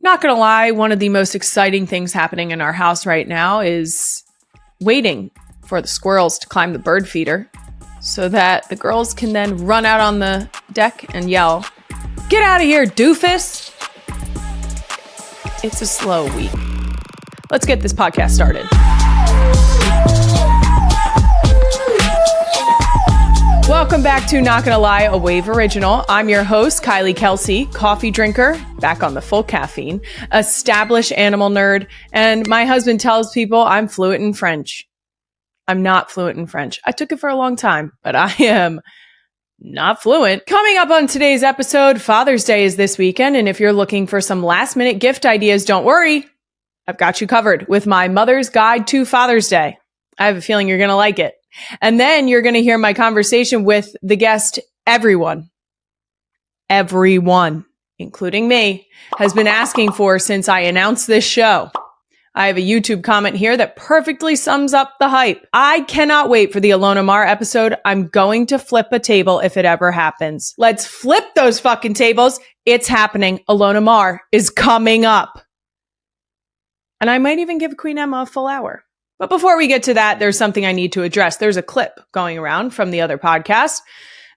Not gonna lie, one of the most exciting things happening in our house right now is waiting for the squirrels to climb the bird feeder so that the girls can then run out on the deck and yell, "Get out of here, doofus!" It's a slow week. Let's get this podcast started. Welcome back to Not Gonna Lie, a Wave original. I'm your host, Kylie Kelsey, coffee drinker, back on the full caffeine, established animal nerd, and my husband tells people I'm fluent in French. I'm not fluent in French. I took it for a long time, but I am not fluent. Coming up on today's episode, Father's Day is this weekend, and if you're looking for some last-minute gift ideas, don't worry. I've got you covered with my Mother's Guide to Father's Day. I have a feeling you're going to like it. And then you're going to hear my conversation with the guest everyone, including me, has been asking for since I announced this show. I have a YouTube comment here that perfectly sums up the hype. I cannot wait for the Ilona Maher episode. I'm going to flip a table if it ever happens. Let's flip those fucking tables. It's happening. Ilona Maher is coming up. And I might even give Queen Emma a full hour. But before we get to that, there's something I need to address. There's a clip going around from the other podcast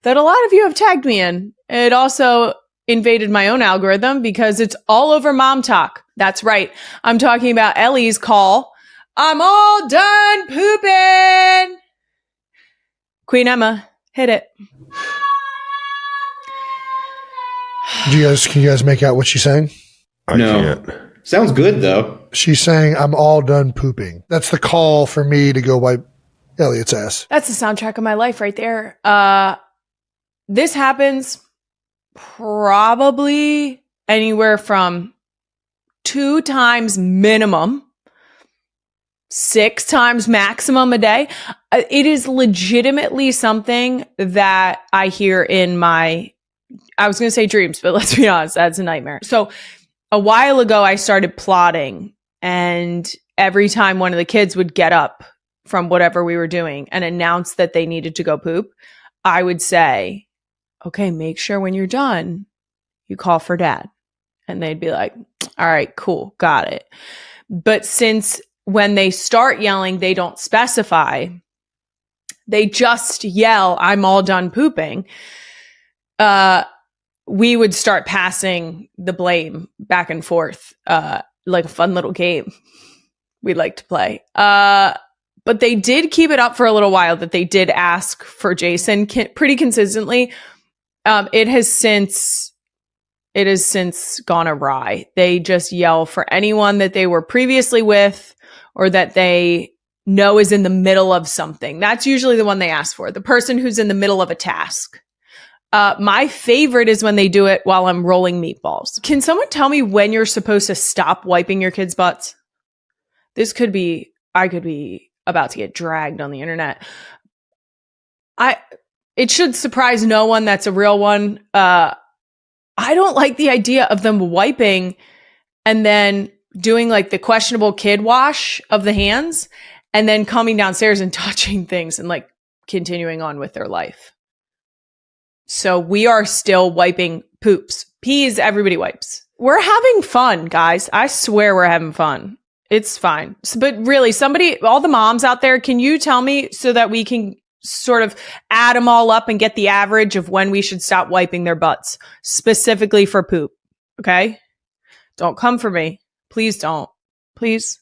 that a lot of you have tagged me in. It also invaded my own algorithm because it's all over mom talk. That's right. I'm talking about Ellie's call. I'm all done pooping. Queen Emma, hit it. Can you guys make out what she's saying? I can't. Sounds good, though. She's saying, I'm all done pooping. That's the call for me to go wipe Elliot's ass. That's the soundtrack of my life right there. This happens probably anywhere from 2 times minimum, 6 times maximum a day. It is legitimately something that I hear in my, I was going to say dreams, but let's be honest, that's a nightmare. So a while ago, I started plotting, and every time one of the kids would get up from whatever we were doing and announce that they needed to go poop, I would say, okay, make sure when you're done, you call for dad. And they'd be like, all right, cool, got it. But since when they start yelling, they don't specify, they just yell, I'm all done pooping. We would start passing the blame back and forth, like a fun little game we like to play. But they did keep it up for a little while that they did ask for Jason pretty consistently. It has since gone awry. They just yell for anyone that they were previously with or that they know is in the middle of something. That's usually the one they ask for, the person who's in the middle of a task. My favorite is when they do it while I'm rolling meatballs. Can someone tell me when you're supposed to stop wiping your kids' butts? I could be about to get dragged on the internet. It should surprise no one that's a real one. I don't like the idea of them wiping and then doing like the questionable kid wash of the hands and then coming downstairs and touching things and like continuing on with their life. So we are still wiping poops. Peas, everybody wipes. We're having fun, guys. I swear we're having fun. It's fine. But really, all the moms out there, can you tell me so that we can sort of add them all up and get the average of when we should stop wiping their butts, specifically for poop? Okay? Don't come for me. Please don't. Please.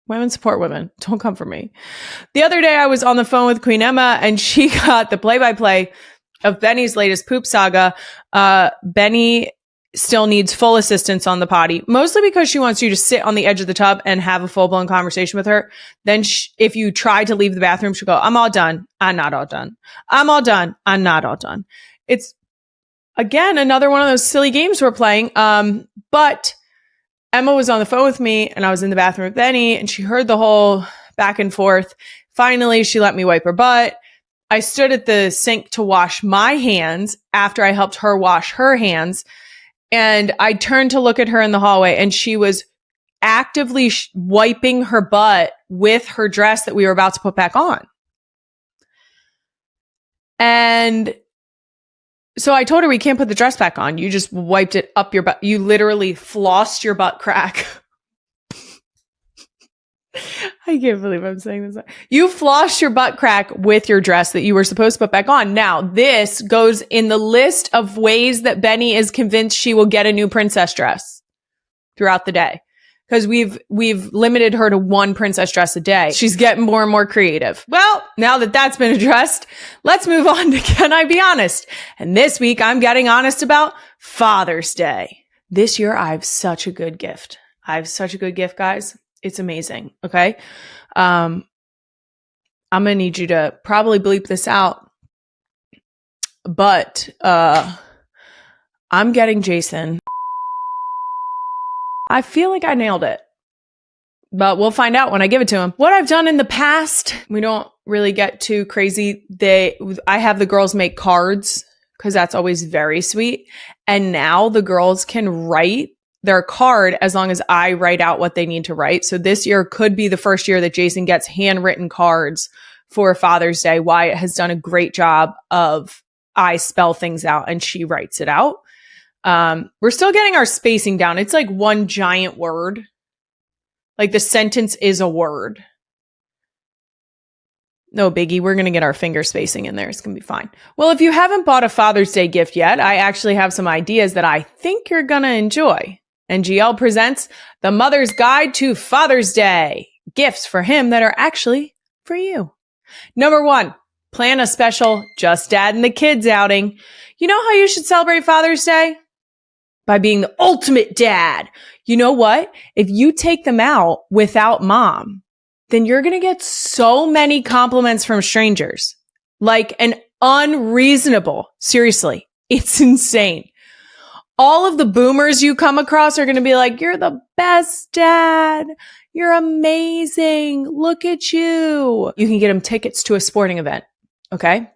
Women support women. Don't come for me. The other day I was on the phone with Queen Emma and she got the play-by-play of Benny's latest poop saga. Benny still needs full assistance on the potty, mostly because she wants you to sit on the edge of the tub and have a full-blown conversation with her. Then if you try to leave the bathroom, she'll go, I'm all done. I'm not all done. I'm all done. I'm not all done. It's, again, another one of those silly games we're playing. But Emma was on the phone with me and I was in the bathroom with Benny and she heard the whole back and forth. Finally, she let me wipe her butt. I stood at the sink to wash my hands after I helped her wash her hands. And I turned to look at her in the hallway and she was actively wiping her butt with her dress that we were about to put back on. And So I told her we can't put the dress back on. You just wiped it up your butt. You literally flossed your butt crack. I can't believe I'm saying this. You flossed your butt crack with your dress that you were supposed to put back on. Now, this goes in the list of ways that Benny is convinced she will get a new princess dress throughout the day. Because we've limited her to one princess dress a day. She's getting more and more creative. Well, now that that's been addressed, let's move on to Can I Be Honest? And this week, I'm getting honest about Father's Day. This year, I have such a good gift. Guys. It's amazing. Okay. I'm going to need you to probably bleep this out, but, I'm getting Jason. I feel like I nailed it, but we'll find out when I give it to him. What I've done in the past, we don't really get too crazy. I have the girls make cards because that's always very sweet. And now the girls can write their card as long as I write out what they need to write. So this year could be the first year that Jason gets handwritten cards for Father's Day. Wyatt has done a great job of I spell things out and she writes it out. We're still getting our spacing down. It's like one giant word. Like the sentence is a word. No biggie. We're going to get our finger spacing in there. It's going to be fine. Well, if you haven't bought a Father's Day gift yet, I actually have some ideas that I think you're going to enjoy. NGL presents The Mother's Guide to Father's Day. Gifts for him that are actually for you. Number 1, plan a special Just Dad and the Kids outing. You know how you should celebrate Father's Day? By being the ultimate dad. You know what? If you take them out without mom, then you're going to get so many compliments from strangers. Like an unreasonable. Seriously, it's insane. All of the boomers you come across are going to be like, you're the best dad. You're amazing. Look at you. You can get them tickets to a sporting event. Okay.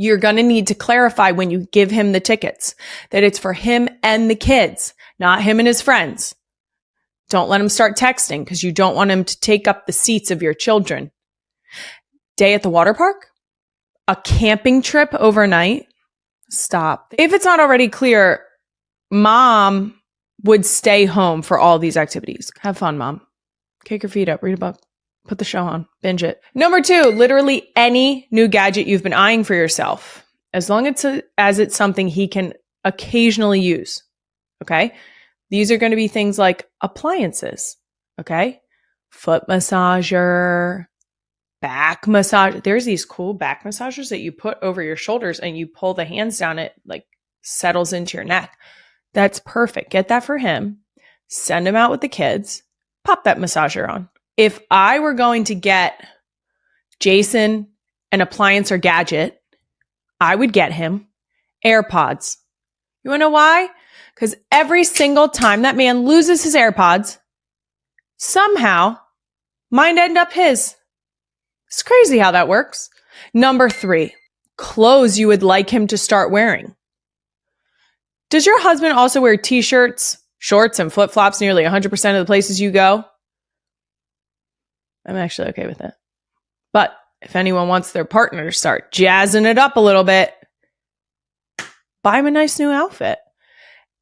You're going to need to clarify when you give him the tickets that it's for him and the kids, not him and his friends. Don't let him start texting because you don't want him to take up the seats of your children. Day at the water park? A camping trip overnight? Stop. If it's not already clear, mom would stay home for all these activities. Have fun, mom. Kick your feet up, read a book, put the show on, binge it. Number 2, literally any new gadget you've been eyeing for yourself, as long as it's something he can occasionally use. Okay. These are going to be things like appliances. Okay. Foot massager, back massage. There's these cool back massagers that you put over your shoulders and you pull the hands down. It like settles into your neck. That's perfect. Get that for him. Send him out with the kids. Pop that massager on. If I were going to get Jason an appliance or gadget, I would get him AirPods. You want to know why? Because every single time that man loses his AirPods, somehow mine end up his. It's crazy how that works. Number 3, clothes you would like him to start wearing. Does your husband also wear t-shirts, shorts, and flip-flops nearly 100% of the places you go? I'm actually okay with it. But if anyone wants their partner to start jazzing it up a little bit, buy him a nice new outfit.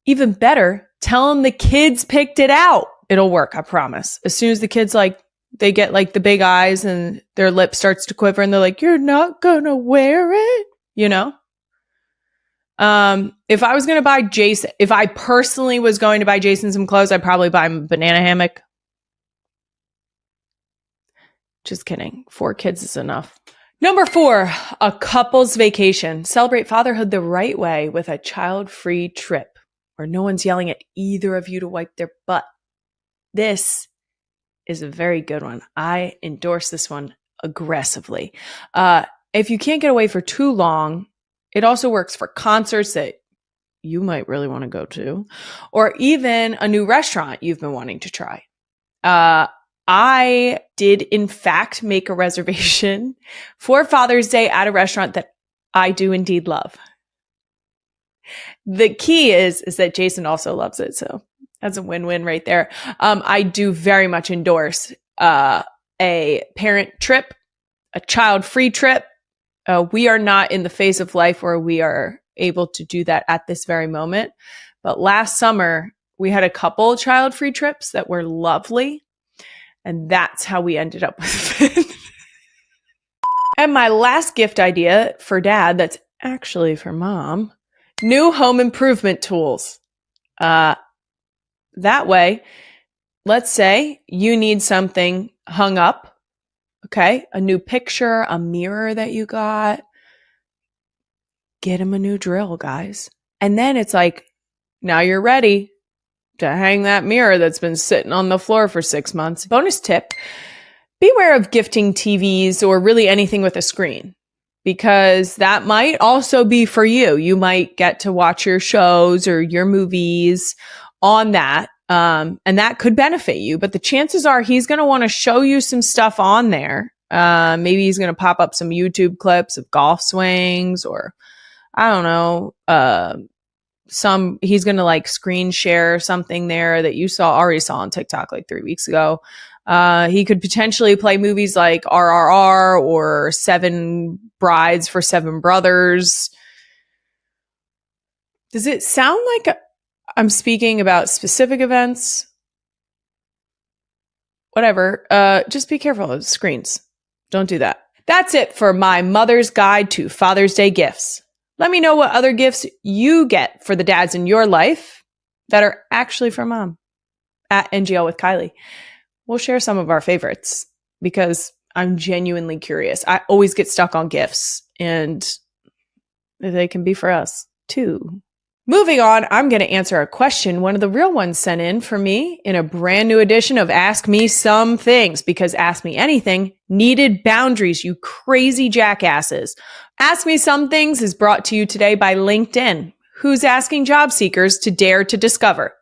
Even better, tell him the kids picked it out. It'll work, I promise. As soon as the kids they get like the big eyes and their lip starts to quiver and they're like, you're not gonna wear it, you know? If I personally was going to buy Jason some clothes, I'd probably buy him a banana hammock. Just kidding. 4 kids is enough. Number 4, a couple's vacation. Celebrate fatherhood the right way with a child-free trip where no one's yelling at either of you to wipe their butt. This is a very good one. I endorse this one aggressively. If you can't get away for too long, it also works for concerts that you might really want to go to, or even a new restaurant you've been wanting to try. I did, in fact, make a reservation for Father's Day at a restaurant that I do indeed love. The key is that Jason also loves it. So that's a win-win right there. I do very much endorse a parent trip, a child-free trip. We are not in the phase of life where we are able to do that at this very moment. But last summer, we had a couple child-free trips that were lovely. And that's how we ended up with Finn. And my last gift idea for dad, that's actually for mom, new home improvement tools. That way, let's say you need something hung up. Okay. A new picture, a mirror that you got. Get him a new drill, guys. And then it's like, now you're ready to hang that mirror that's been sitting on the floor for 6 months. Bonus tip, beware of gifting TVs or really anything with a screen, because that might also be for you. You might get to watch your shows or your movies on that. And that could benefit you, but the chances are he's going to want to show you some stuff on there. Maybe he's going to pop up some YouTube clips of golf swings, or I don't know, he's going to like screen share something there that you already saw on TikTok like 3 weeks ago. He could potentially play movies like RRR or Seven Brides for Seven Brothers. Does it sound like I'm speaking about specific events? Whatever. Just be careful of screens. Don't do that. That's it for my mother's guide to Father's Day gifts. Let me know what other gifts you get for the dads in your life that are actually for mom at NGL with Kylie. We'll share some of our favorites because I'm genuinely curious. I always get stuck on gifts, and they can be for us too. Moving on, I'm going to answer a question one of the real ones sent in for me in a brand new edition of Ask Me Some Things, because Ask Me Anything needed boundaries, you crazy jackasses. Ask Me Some Things is brought to you today by LinkedIn, who's asking job seekers to dare to discover.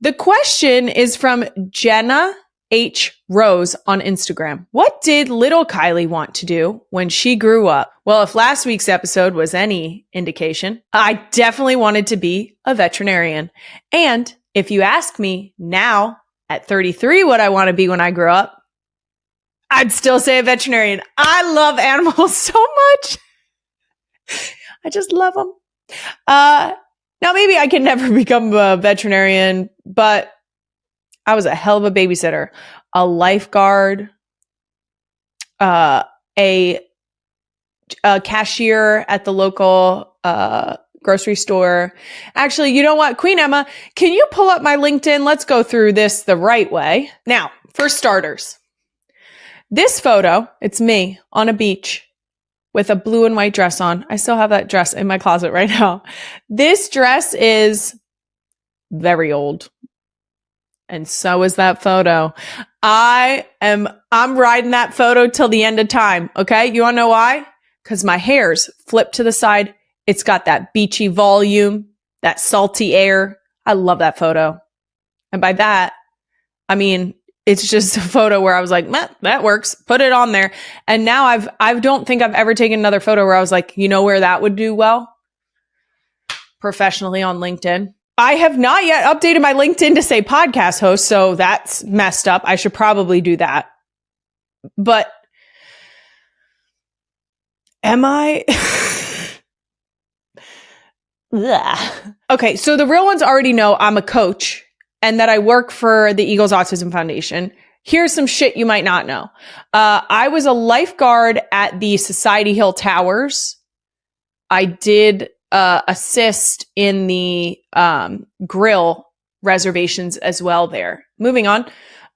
The question is from Jenna H. Rose on Instagram. What did little Kylie want to do when she grew up? Well, if last week's episode was any indication, I definitely wanted to be a veterinarian. And if you ask me now at 33 what I want to be when I grow up, I'd still say a veterinarian. I love animals so much. I just love them. Now, maybe I can never become a veterinarian, but I was a hell of a babysitter, a lifeguard, a cashier at the local grocery store. Actually, you know what? Queen Emma, can you pull up my LinkedIn? Let's go through this the right way. Now, for starters, this photo, it's me on a beach with a blue and white dress on. I still have that dress in my closet right now. This dress is very old. And so is that photo. I'm riding that photo till the end of time. Okay. You want to know why? Because my hair's flipped to the side. It's got that beachy volume, that salty air. I love that photo. And by that, I mean, it's just a photo where I was like, that works. Put it on there. And now I don't think I've ever taken another photo where I was like, you know where that would do well? Professionally on LinkedIn. I have not yet updated my LinkedIn to say podcast host, so that's messed up. I should probably do that. But am I? Okay, so the real ones already know I'm a coach and that I work for the Eagles Autism Foundation. Here's some shit you might not know. I was a lifeguard at the Society Hill Towers. I did assist in the grill reservations as well there. Moving on.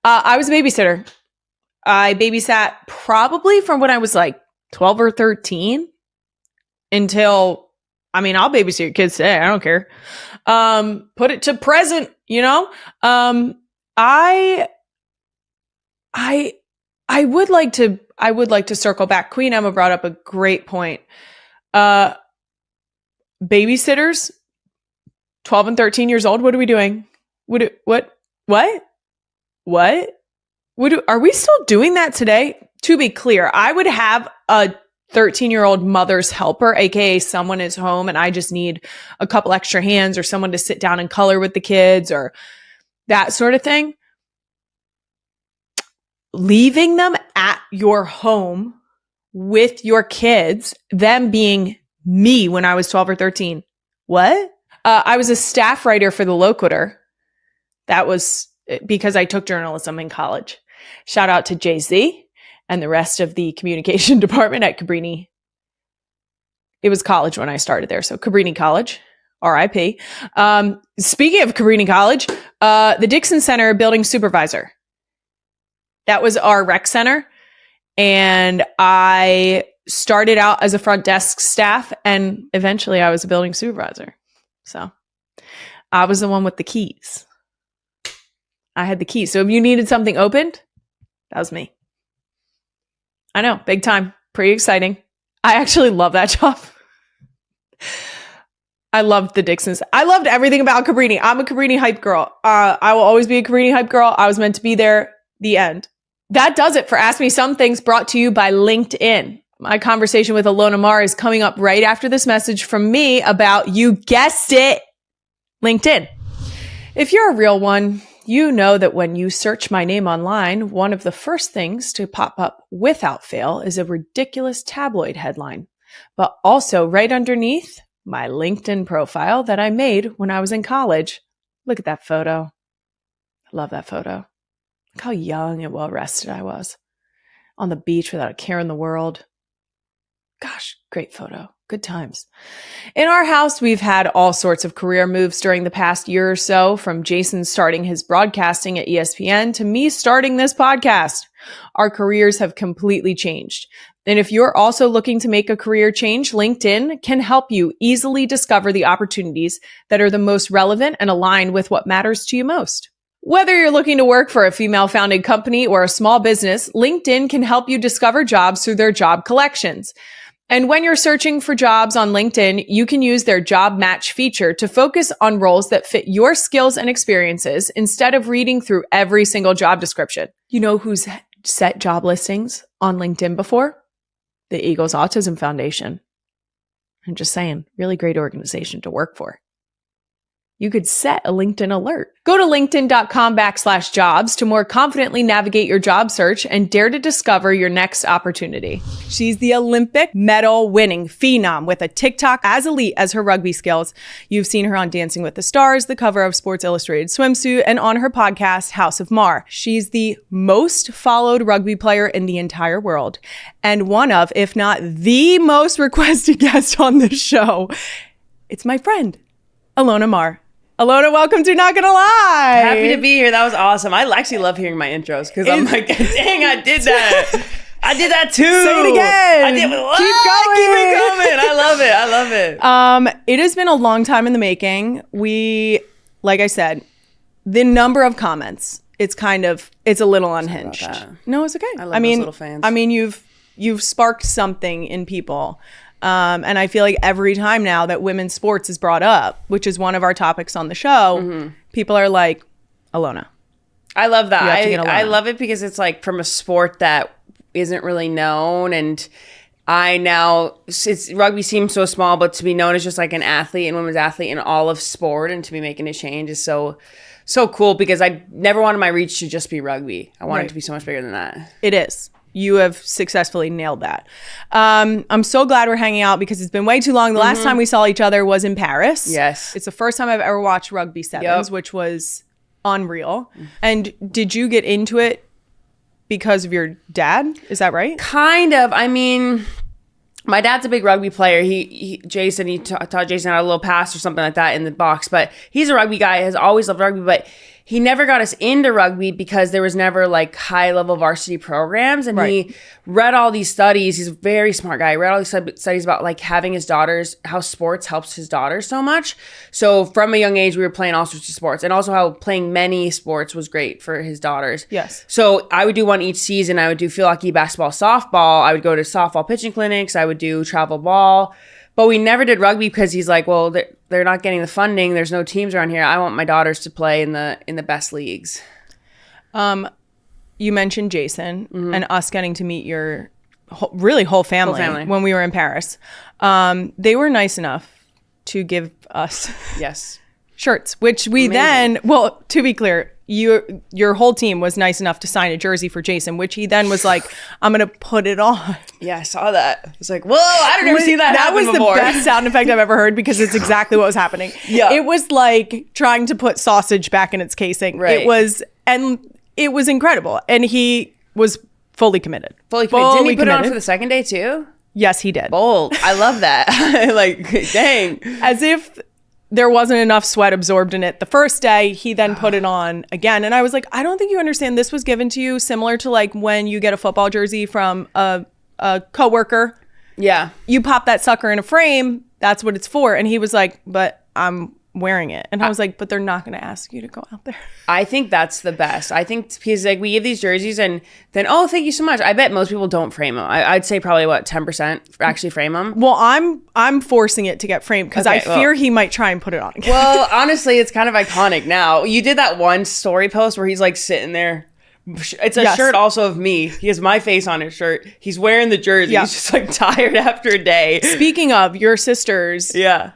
I was a babysitter. I babysat probably from when I was like 12 or 13 until, I mean, I'll babysit your kids today. I don't care. Put it to present, you know? I would like to circle back. Queen Emma brought up a great point. Babysitters, 12 and 13 years old. What are we doing? Are we still doing that today? To be clear, I would have a 13-year-old mother's helper, aka someone is home and I just need a couple extra hands or someone to sit down and color with the kids or that sort of thing. Leaving them at your home with your kids, them being Me when I was 12 or 13. What? I was a staff writer for the Loquitur. That was because I took journalism in college. Shout out to Jay-Z and the rest of the communication department at Cabrini. It was college when I started there. So Cabrini College, RIP. Speaking of Cabrini College, the Dixon Center building supervisor. That was our rec center. And I started out as a front desk staff and eventually I was a building supervisor. So I was the one with the keys. I had the keys. So if you needed something opened, that was me. I know, big time. Pretty exciting. I actually love that job. I loved the Dixons. I loved everything about Cabrini. I'm a Cabrini hype girl. I will always be a Cabrini hype girl. I was meant to be there. The end. That does it for Ask Me Some Things, brought to you by LinkedIn. My conversation with Ilona Maher is coming up right after this message from me about, you guessed it, LinkedIn. If you're a real one, you know that when you search my name online, one of the first things to pop up without fail is a ridiculous tabloid headline, but also right underneath, my LinkedIn profile that I made when I was in college. Look at that photo. I love that photo. Look how young and well rested I was on the beach without a care in the world. Gosh, great photo. Good times. In our house, we've had all sorts of career moves during the past year or so, from Jason starting his broadcasting at ESPN to me starting this podcast. Our careers have completely changed. And if you're also looking to make a career change, LinkedIn can help you easily discover the opportunities that are the most relevant and aligned with what matters to you most. Whether you're looking to work for a female-founded company or a small business, LinkedIn can help you discover jobs through their job collections. And when you're searching for jobs on LinkedIn, you can use their job match feature to focus on roles that fit your skills and experiences instead of reading through every single job description. You know who's set job listings on LinkedIn before? The Eagles Autism Foundation. I'm just saying, really great organization to work for. You could set a LinkedIn alert. Go to linkedin.com/jobs to more confidently navigate your job search and dare to discover your next opportunity. She's the Olympic medal winning phenom with a TikTok as elite as her rugby skills. You've seen her on Dancing with the Stars, the cover of Sports Illustrated Swimsuit, and on her podcast, House of Maher. She's the most followed rugby player in the entire world and one of, if not the most requested guest on this show. It's my friend, Ilona Maher. Ilona, welcome to Not Gonna Lie. Happy to be here. That was awesome. I actually love hearing my intros because I'm like, dang, I did that. I did that too. Say it again. I did. Keep going. Keep it coming. I love it. I love it. It has been a long time in the making. Like I said, the number of comments, it's a little unhinged. No, it's okay. I love those little fans. I mean, you've sparked something in people. And I feel like every time now that women's sports is brought up, which is one of our topics on the show, people are like, Ilona. I love that. I love it because it's like from a sport that isn't really known. And rugby seems so small, but to be known as just like an athlete and women's athlete in all of sport and to be making a change is so cool, because I never wanted my reach to just be rugby. I want it to be so much bigger than that. It is. You have successfully nailed that. I'm so glad we're hanging out because it's been way too long. The last time we saw each other was in Paris. Yes. It's the first time I've ever watched Rugby Sevens, which was unreal. And did you get into it because of your dad? Is that right? Kind of. I mean, my dad's a big rugby player. Jason taught Jason how to little pass or something like that in the box. But he's a rugby guy, has always loved rugby. But he never got us into rugby because there was never like high level varsity programs. And he read all these studies. He's a very smart guy. He read all these studies about like having his daughters, how sports helps his daughters so much. So from a young age, we were playing all sorts of sports, and also how playing many sports was great for his daughters. Yes. So I would do one each season. I would do field hockey, basketball, softball. I would go to softball pitching clinics. I would do travel ball. But we never did rugby because he's like, well, they're not getting the funding. There's no teams around here. I want my daughters to play in the best leagues. You mentioned Jason and us getting to meet your whole family when we were in Paris. They were nice enough to give us yes shirts, which we then, well, to be clear, your whole team was nice enough to sign a jersey for Jason, which he then was like, I'm going to put it on. Yeah, I saw that. I was like, whoa, I've never seen that happen before. That was the best sound effect I've ever heard because it's exactly what was happening. Yeah. It was like trying to put sausage back in its casing. Right. It was incredible. And he was fully committed. Fully committed. Didn't he put it on for the second day too? Yes, he did. Bold. I love that. Like, dang. As if there wasn't enough sweat absorbed in it the first day, he then put it on again. And I was like, I don't think you understand. This was given to you similar to like when you get a football jersey from a coworker. Yeah. You pop that sucker in a frame. That's what it's for. And he was like, but I'm wearing it. And I was like, but they're not going to ask you to go out there. I think that's the best. I think because like we give these jerseys and then, oh, thank you so much. I bet most people don't frame them. I'd say probably 10% actually frame them. Well, I'm forcing it to get framed because I fear he might try and put it on again. Well, honestly, it's kind of iconic now. You did that one story post where he's like sitting there. It's a shirt also of me. He has my face on his shirt. He's wearing the jersey. Yeah. He's just like tired after a day. Speaking of, your sisters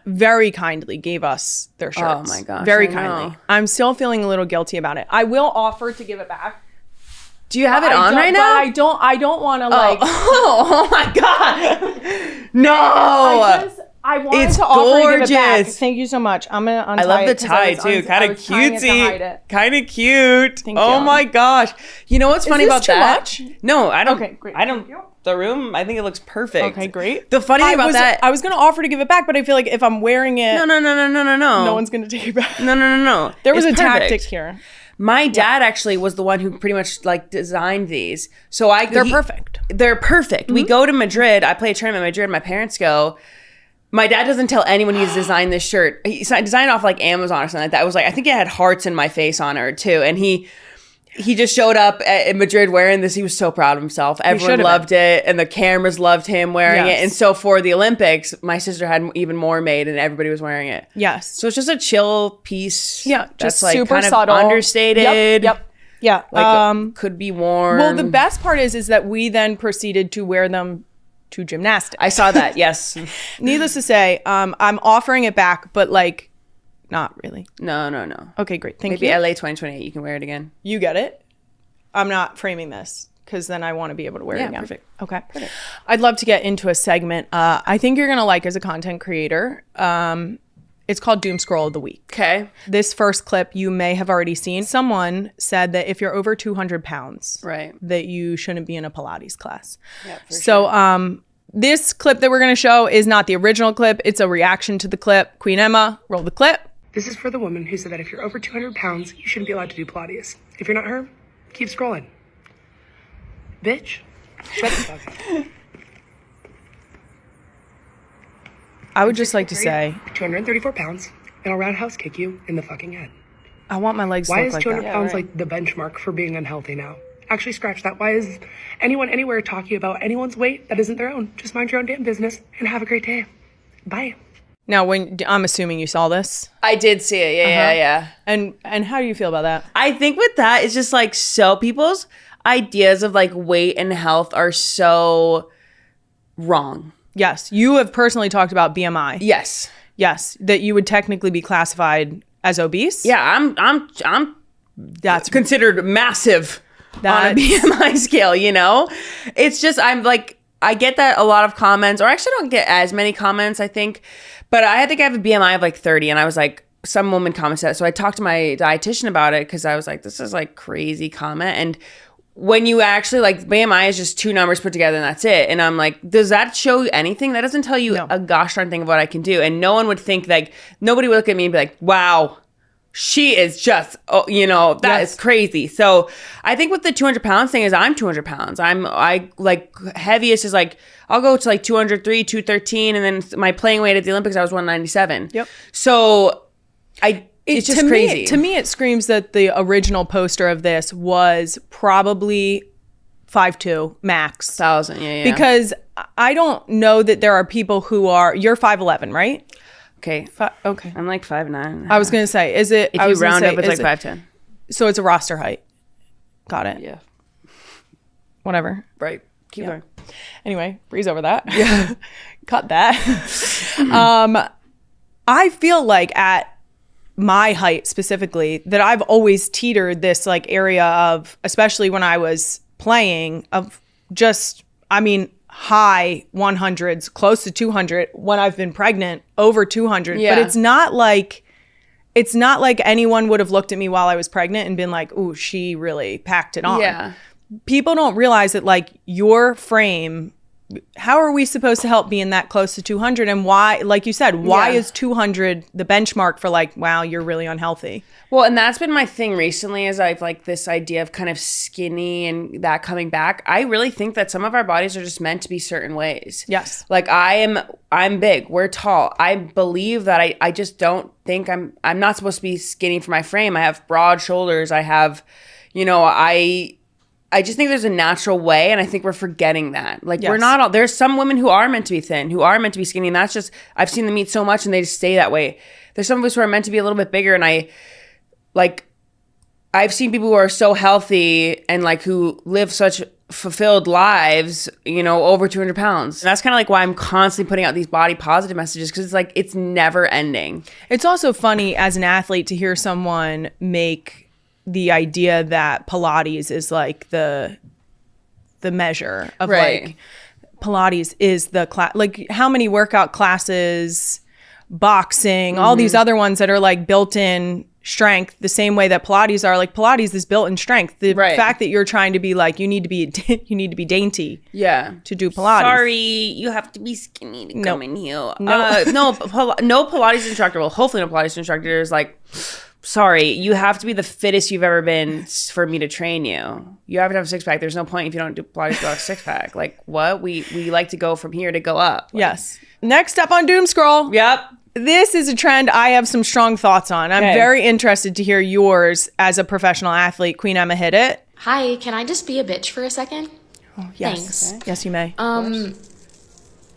very kindly gave us their shirts. Oh my gosh. Very kindly. I'm still feeling a little guilty about it. I will offer to give it back. Do you have it on right now? But I don't want to like. Oh my God. No. I wanted It's to offer gorgeous. to give it back. Thank you so much. I'm going to untie it. I love the 'cause tie was too. Kind I of was trying to hide cutesy. it. Kind of cute. Thank Oh you. my gosh. You know what's funny this about too that? much? No, I don't. Okay, great. I don't. Thank you. The room, I think it looks perfect. Okay, great. The funny thing about that. I was going to offer to give it back, but I feel like if I'm wearing it, No. no one's going to take it back. No. There was It's a perfect. tactic here. My dad actually was the one who pretty much like designed these. So They're perfect. They're perfect. We go to Madrid. I play a tournament in Madrid. My parents go. My dad doesn't tell anyone he's designed this shirt. He designed it off like Amazon or something like that. It was like, I think it had hearts in my face on it too. And he just showed up in Madrid wearing this. He was so proud of himself. Everyone loved it. And the cameras loved him wearing it. And so for the Olympics, my sister had even more made and everybody was wearing it. Yes. So it's just a chill piece. Yeah. That's Just like super kind subtle. of understated. Yep. Yeah. Like could be worn. Well, the best part is that we then proceeded to wear them to gymnastics. I saw that. Yes. Needless to say, I'm offering it back, but like, not really. No. Okay, great. Thank Maybe you. LA 2028. You can wear it again. You get it. I'm not framing this because then I want to be able to wear it again. Perfect. Okay. Perfect. I'd love to get into a segment. I think you're gonna like as a content creator. It's called Doom Scroll of the Week. Okay. This first clip you may have already seen. Someone said that if you're over 200 pounds, Right. that you shouldn't be in a Pilates class. Yeah, for So this clip that we're going to show is not the original clip. It's a reaction to the clip. Queen Emma, roll the clip. This is for the woman who said that if you're over 200 pounds, you shouldn't be allowed to do Pilates. If you're not her, keep scrolling. Bitch, shut the fuck up. I would just like to say, 234 pounds, and I'll roundhouse kick you in the fucking head. I want my legs to Why look is like 200 that. pounds like the benchmark for being unhealthy now? Actually, scratch that. Why is anyone anywhere talking about anyone's weight that isn't their own? Just mind your own damn business and have a great day. Bye. Now, I'm assuming you saw this. I did see it. Yeah. And how do you feel about that? I think with that, it's just like so people's ideas of like weight and health are so wrong. Yes, you have personally talked about BMI. Yes. Yes, that you would technically be classified as obese. Yeah, I'm That's considered massive on a That's- BMI scale, you know? It's just, I'm like, I get that a lot of comments, or actually I don't get as many comments, I think, but I think I have a BMI of like 30, and I was like, some woman commented that, so I talked to my dietitian about it, because I was like, this is like crazy comment, and when you actually like BMI is just two numbers put together and that's it. And I'm like, does that show you anything? That doesn't tell you a gosh darn thing of what I can do. And no one would think like, nobody would look at me and be like, wow, she is just, that is crazy. So I think with the 200 pounds thing is I'm 200 pounds. I like heaviest is like, I'll go to like 203, 213. And then my playing weight at the Olympics, I was 197. Yep. So it's just crazy. To me, it screams that the original poster of this was probably 5'2" max. 1,000, yeah. Because I don't know that there are people who are. You're 5'11", right? Okay. Okay. I'm like 5'9". I was gonna say, is it? If I you was gonna round say, up, it's is like it- 5'10". So it's a roster height. Got it. Yeah. Whatever. Right. Keep going. Anyway, breeze over that. Yeah. Cut that. I feel like at my height specifically, that I've always teetered this like area of, especially when I was playing, of just, I mean, high 100s, close to 200 when I've been pregnant, over 200. Yeah. But it's not like anyone would have looked at me while I was pregnant and been like, ooh, she really packed it on. Yeah. People don't realize that like your frame, how are we supposed to help being that close to 200? And why, like you said, why is 200 the benchmark for like, wow, you're really unhealthy? Well, and that's been my thing recently, is I've like this idea of kind of skinny and that coming back. I really think that some of our bodies are just meant to be certain ways. Yes. Like I'm big, we're tall. I believe that I just don't think I'm not supposed to be skinny for my frame. I have broad shoulders. I have, I just think there's a natural way, and I think we're forgetting that. Like, we're not all, there's some women who are meant to be thin, who are meant to be skinny, and that's just, I've seen them eat so much and they just stay that way. There's some of us who are meant to be a little bit bigger, and I've seen people who are so healthy and like who live such fulfilled lives, over 200 pounds. And that's kind of like why I'm constantly putting out these body positive messages, because it's like, it's never ending. It's also funny as an athlete to hear someone make the idea that Pilates is like the measure of like Pilates is the class. Like how many workout classes, boxing, all these other ones that are like built in strength the same way that Pilates are. Like Pilates is built in strength. The fact that you're trying to be like, you need to be dainty to do Pilates. Sorry, you have to be skinny to come in here. No Pilates instructor, well, hopefully no Pilates instructor is like, sorry, you have to be the fittest you've ever been for me to train you. You have to have a six-pack. There's no point if you don't do Pilates without a six-pack. Like, what? We like to go from here to go up. Like, yes. Next up on Doom Scroll. Yep. This is a trend I have some strong thoughts on. I'm very interested to hear yours as a professional athlete. Queen Emma, hit it. Hi, can I just be a bitch for a second? Oh, yes. Thanks. Yes, you may.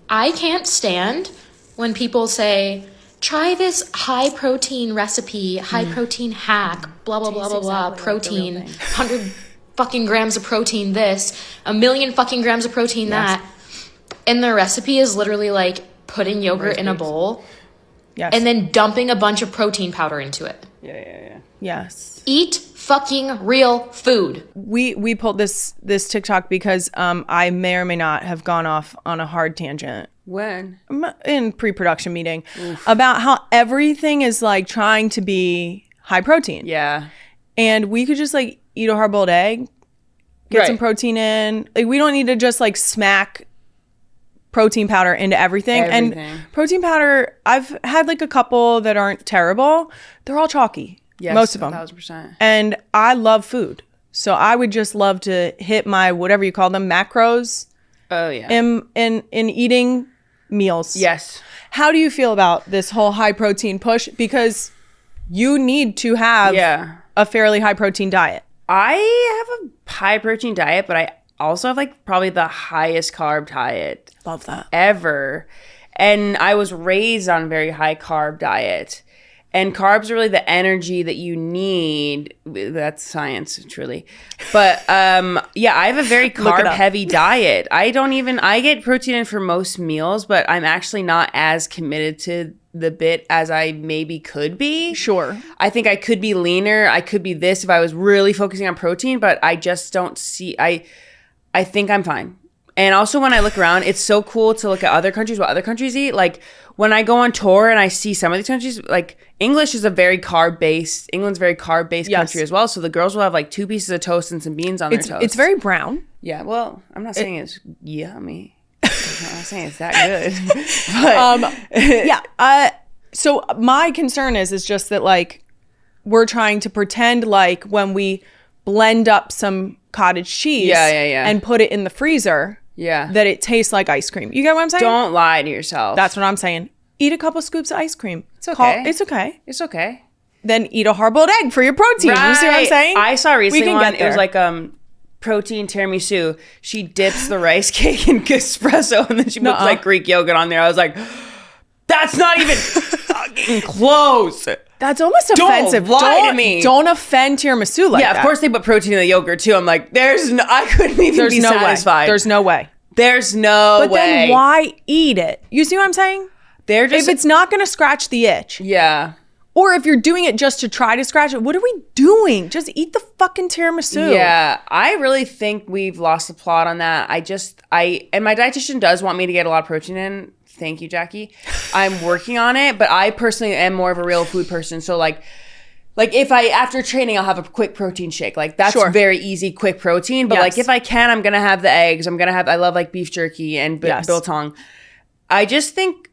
I can't stand when people say, try this high protein recipe, high protein hack, blah, blah, blah, blah, blah, protein, 100 fucking grams of protein this, 1,000,000 fucking grams of protein that. And the recipe is literally like putting yogurt in a bowl and then dumping a bunch of protein powder into it. Yeah. Yes. Eat fucking real food. We pulled this TikTok because I may or may not have gone off on a hard tangent. When? In pre-production meeting about how everything is like trying to be high protein. Yeah. And we could just like eat a hard-boiled egg, get some protein in. Like we don't need to just like smack protein powder into everything. And protein powder, I've had like a couple that aren't terrible. They're all chalky. Yes, most of them. 1,000%. And I love food. So I would just love to hit my, whatever you call them, macros. Oh yeah. In eating meals. Yes. How do you feel about this whole high protein push? Because you need to have a fairly high protein diet. I have a high protein diet, but I also have like probably the highest carb diet. Love that. Ever. And I was raised on a very high carb diet. And carbs are really the energy that you need. That's science, truly. But I have a very carb heavy diet. I get protein in for most meals, but I'm actually not as committed to the bit as I maybe could be. Sure. I think I could be leaner. I could be this if I was really focusing on protein, but I just don't see, I think I'm fine. And also when I look around, it's so cool to look at other countries, what other countries eat. Like when I go on tour and I see some of these countries, like England's very carb-based country as well. So the girls will have like 2 pieces of toast and some beans on their toast. It's very brown. Yeah, well, I'm not saying it's yummy. I'm not saying it's that good. But so my concern is just that like we're trying to pretend like when we blend up some cottage cheese and put it in the freezer that it tastes like ice cream. You get what I'm saying? Don't lie to yourself. That's what I'm saying. Eat a couple scoops of ice cream. It's okay. It's okay. Then eat a hard-boiled egg for your protein. Right. You see what I'm saying? I saw recently one. It was like protein tiramisu. She dips the rice cake in espresso and then she puts like Greek yogurt on there. I was like, that's not even fucking close. That's almost offensive. Don't lie to me. Don't offend tiramisu like that. Yeah, of course they put protein in the yogurt too. I'm like, I couldn't even be satisfied. There's no way. There's no way. But then why eat it? You see what I'm saying? They're just, if it's not going to scratch the itch. Yeah. Or if you're doing it just to try to scratch it, what are we doing? Just eat the fucking tiramisu. Yeah, I really think we've lost the plot on that. And my dietitian does want me to get a lot of protein in. Thank you, Jackie. I'm working on it, but I personally am more of a real food person. So like if after training, I'll have a quick protein shake. Like that's very easy, quick protein. But like if I can, I'm going to have the eggs. I love like beef jerky and biltong. I just think,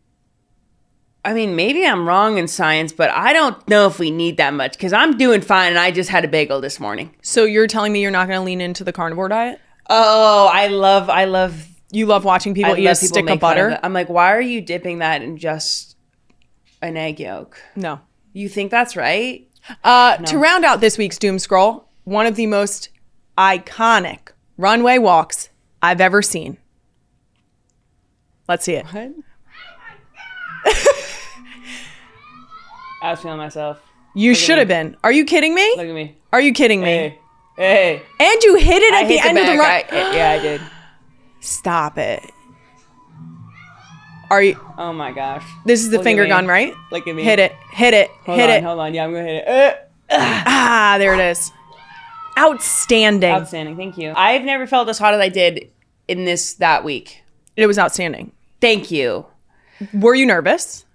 I mean, maybe I'm wrong in science, but I don't know if we need that much because I'm doing fine and I just had a bagel this morning. So you're telling me you're not going to lean into the carnivore diet? Oh, I love. You love watching people eat a stick of butter? I'm like, why are you dipping that in just an egg yolk? No. You think that's right? No. To round out this week's Doom Scroll, one of the most iconic runway walks I've ever seen. Let's see it. What? I was feeling myself. You should have been. Are you kidding me? Look at me. Are you kidding me? Hey. And you hit it at the end of the run. Yeah, I did. Stop it. Are you? Oh my gosh. This is the finger gun, right? Look at me. Hit it. Hold on. Yeah, I'm going to hit it. There it is. Outstanding. Thank you. I've never felt as hot as I did in that week. It was outstanding. Thank you. Were you nervous?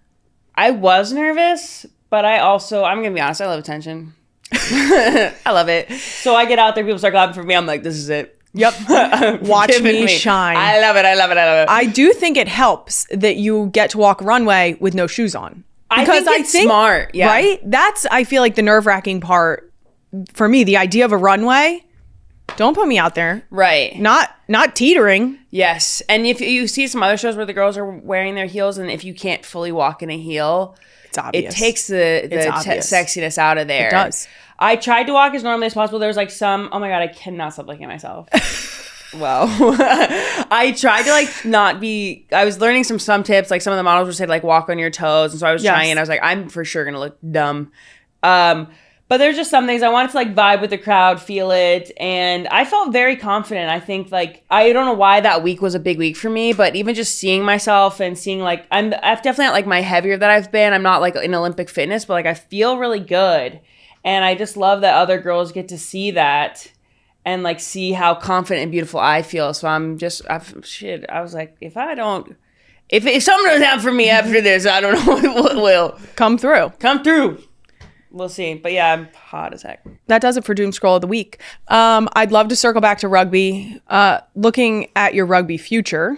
I was nervous, but I'm going to be honest, I love attention. I love it. So I get out there, people start clapping for me. I'm like, this is it. Yep. Watch me shine. I love it. I do think it helps that you get to walk runway with no shoes on. Because I think smart. Yeah. Right? That's, I feel like, the nerve-wracking part for me. The idea of a runway, don't put me out there. Right. Not teetering. Yes. And if you see some other shows where the girls are wearing their heels, and if you can't fully walk in a heel, it's obvious. It takes the sexiness out of there. It does. I tried to walk as normally as possible. There was like oh my God, I cannot stop looking at myself. Well, I tried to not be, I was learning some tips. Like some of the models were saying walk on your toes. And so I was trying, and I was like, I'm for sure going to look dumb. But there's just some things I wanted to vibe with the crowd, feel it. And I felt very confident. I think I don't know why that week was a big week for me, but even just seeing myself and seeing I'm definitely not my heavier that I've been. I'm not in Olympic fitness, but I feel really good. And I just love that other girls get to see that and see how confident and beautiful I feel. So I was like, if something doesn't happen for me after this, I don't know what will. Come through. We'll see. But yeah, I'm hot as heck. That does it for Doom Scroll of the week. I'd love to circle back to rugby. Looking at your rugby future,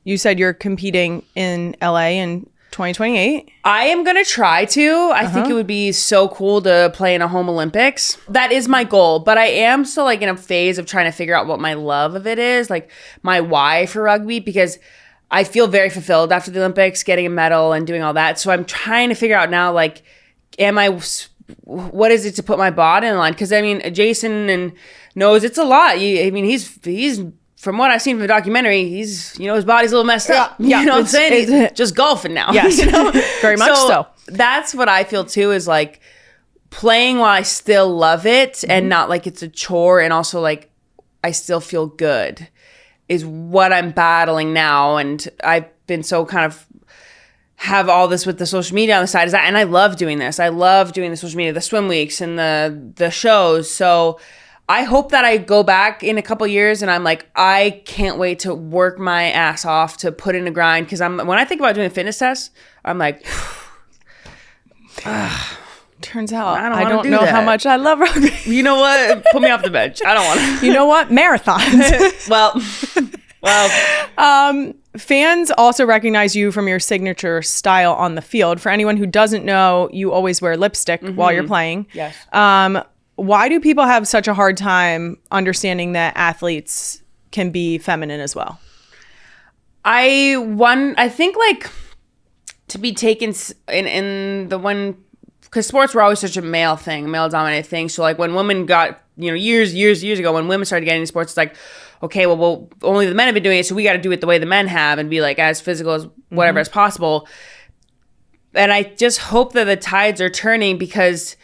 you said you're competing in LA in 2028. I am going to try to. I think it would be so cool to play in a home Olympics. That is my goal. But I am still in a phase of trying to figure out what my love of it is, my why for rugby, because I feel very fulfilled after the Olympics, getting a medal and doing all that. So I'm trying to figure out now, what is it to put my body in line? Because Jason knows it's a lot. He's from what I've seen from the documentary, he's his body's a little messed up. Yeah, you know what I'm saying? He's just golfing now. Yes, very much so. That's what I feel too. Is playing while I still love it and not it's a chore, and also I still feel good is what I'm battling now. And I've been so kind of have all this with the social media on the side, and I love doing this. I love doing the social media, the swim weeks and the shows. So I hope that I go back in a couple years and I'm I can't wait to work my ass off to put in a grind. Because when I think about doing a fitness test, I'm turns out I don't know how much I love rugby. You know what? Put me off the bench. I don't want to. You know what? Marathons. Well. Fans also recognize you from your signature style on the field. For anyone who doesn't know, you always wear lipstick while you're playing. Yes. Why do people have such a hard time understanding that athletes can be feminine as well? I think to be taken in the one, because sports were always such a male dominated thing. So when women got, years ago, when women started getting into sports, it's okay, well, only the men have been doing it, so we got to do it the way the men have and be as physical as whatever as possible. And I just hope that the tides are turning because,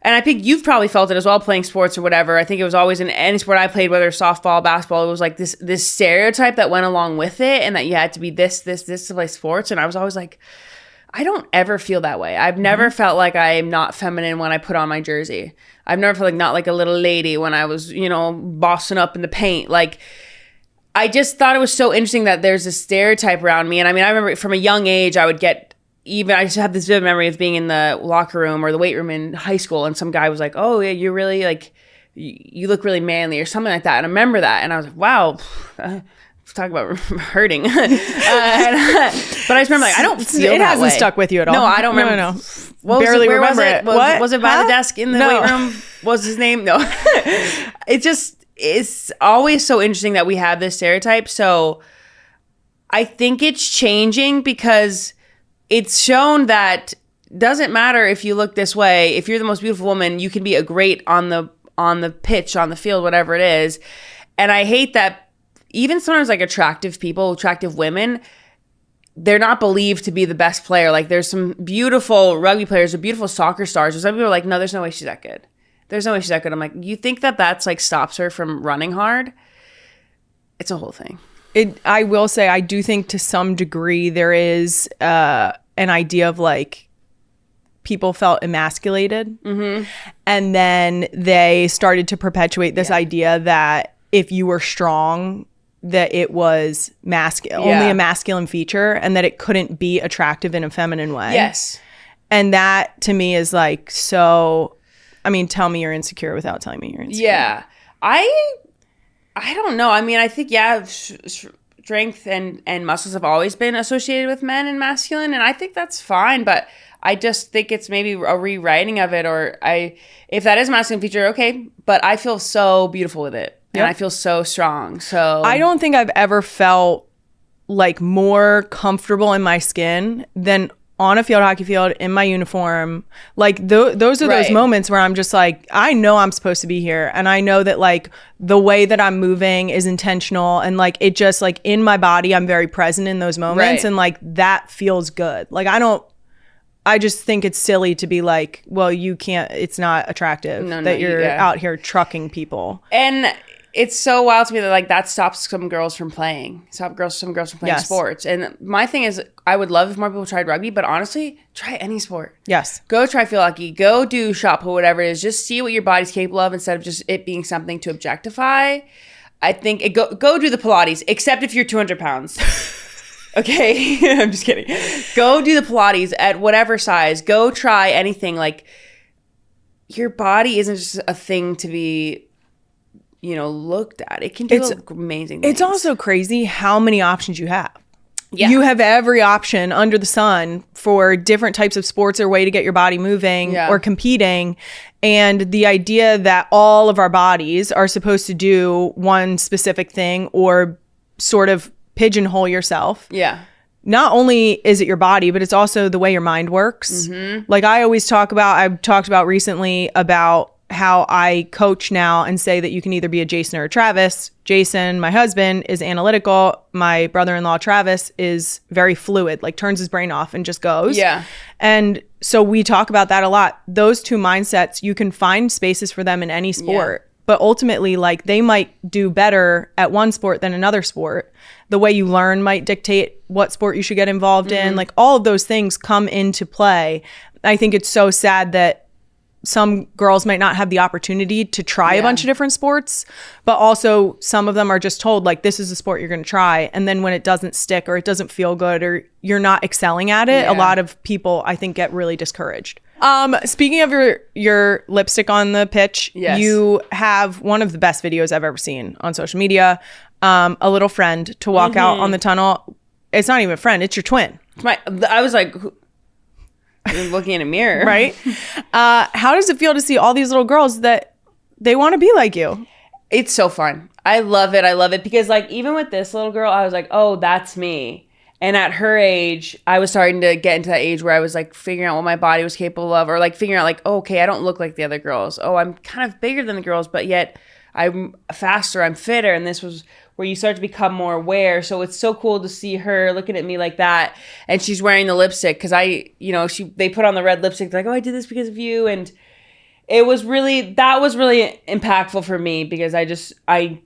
and I think you've probably felt it as well playing sports or whatever. I think it was always in any sport I played, whether softball, basketball, it was this stereotype that went along with it and that you had to be this to play sports. And I was always I don't ever feel that way. I've never felt like I am not feminine when I put on my jersey. I've never felt like not like a little lady when I was, bossing up in the paint. Like, I just thought it was so interesting that there's a stereotype around me. And I mean, I remember from a young age, I just have this vivid memory of being in the locker room or the weight room in high school. And some guy was like, oh, yeah, you're really like, you look really manly or something like that. And I remember that. And I was like, wow. Talk about hurting. But I just remember, like, I don't feel that way. It hasn't stuck with you at all. No, I don't remember. No. Barely remember it. Was it by the desk in the weight room? Was his name? No. It's always so interesting that we have this stereotype. So I think it's changing because it's shown that doesn't matter if you look this way. If you're the most beautiful woman, you can be a great on the pitch, on the field, whatever it is. And I hate that even sometimes like attractive women, they're not believed to be the best player. Like there's some beautiful rugby players or beautiful soccer stars. Or some people are like, no, there's no way she's that good. There's no way she's that good. I'm like, you think that that's like stops her from running hard? It's a whole thing. I will say, I do think to some degree there is an idea of like people felt emasculated. And then they started to perpetuate this idea that if you were strong, that it was only a masculine feature and that it couldn't be attractive in a feminine way. Yes. And that to me is like, so, I mean, tell me you're insecure without telling me you're insecure. Yeah. I don't know. I mean, I think, strength and muscles have always been associated with men and masculine. And I think that's fine. But I just think it's maybe a rewriting of it. Or if that is a masculine feature, okay. But I feel so beautiful with it. And I feel so strong. So I don't think I've ever felt like more comfortable in my skin than on a field hockey field in my uniform. Like those are those moments where I'm just like, I know I'm supposed to be here. And I know that like the way that I'm moving is intentional. And like it just like in my body, I'm very present in those moments. And like that feels good. Like I just think it's silly to be like, well, you can't, it's not attractive that you're out here trucking people. And it's so wild to me that like that stops some girls from playing. Some girls from playing sports. And my thing is, I would love if more people tried rugby, but honestly, try any sport. Yes. Go try field hockey. Go do shot put, whatever it is. Just see what your body's capable of instead of just it being something to objectify. I think go do the Pilates, except if you're 200 pounds. Okay? I'm just kidding. Go do the Pilates at whatever size. Go try anything. Like, your body isn't just a thing to be looked at. It can do amazing things. It's also crazy how many options you have. Yeah. You have every option under the sun for different types of sports or way to get your body moving or competing. And the idea that all of our bodies are supposed to do one specific thing or sort of pigeonhole yourself. Yeah. Not only is it your body, but it's also the way your mind works. Like I've talked about recently about how I coach now and say that you can either be a Jason or a Travis. Jason, my husband, is analytical. My brother-in-law, Travis, is very fluid, like turns his brain off and just goes. Yeah. And so we talk about that a lot. Those two mindsets, you can find spaces for them in any sport. But ultimately, like they might do better at one sport than another sport. The way you learn might dictate what sport you should get involved in. Like all of those things come into play. I think it's so sad that some girls might not have the opportunity to try a bunch of different sports, but also some of them are just told like, this is a sport you're going to try. And then when it doesn't stick or it doesn't feel good or you're not excelling at it, a lot of people I think get really discouraged. Speaking of your lipstick on the pitch, you have one of the best videos I've ever seen on social media. A little friend to walk out on the tunnel. It's not even a friend, it's your twin. I was like, looking in a mirror. Right? How does it feel to see all these little girls that they want to be like you? It's so fun. I love it because like even with this little girl, I was like, oh, that's me. And at her age, I was starting to get into that age where I was like figuring out what my body was capable of, or like figuring out like, oh, okay, I don't look like the other girls. Oh, I'm kind of bigger than the girls, but yet I'm faster, I'm fitter. And this was where you start to become more aware. So it's so cool to see her looking at me like that. And she's wearing the lipstick because they put on the red lipstick. They're like, oh, I did this because of you. And that was really impactful for me because I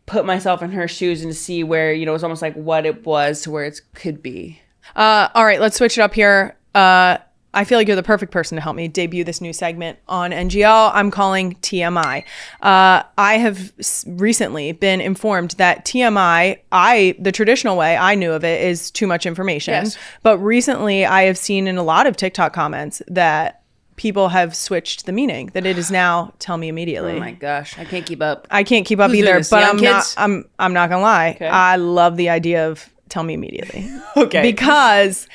put myself in her shoes and to see where, it was almost like what it was to where it could be. All right, let's switch it up here. I feel like you're the perfect person to help me debut this new segment on NGL. I'm calling TMI. I have recently been informed that TMI, the traditional way I knew of it is too much information. Yes. But recently I have seen in a lot of TikTok comments that people have switched the meaning, that it is now tell me immediately. Oh my gosh, I can't keep up. I can't keep up Who's doing either, this? but Young kids? I'm not gonna lie. Okay. I love the idea of tell me immediately. Okay. Because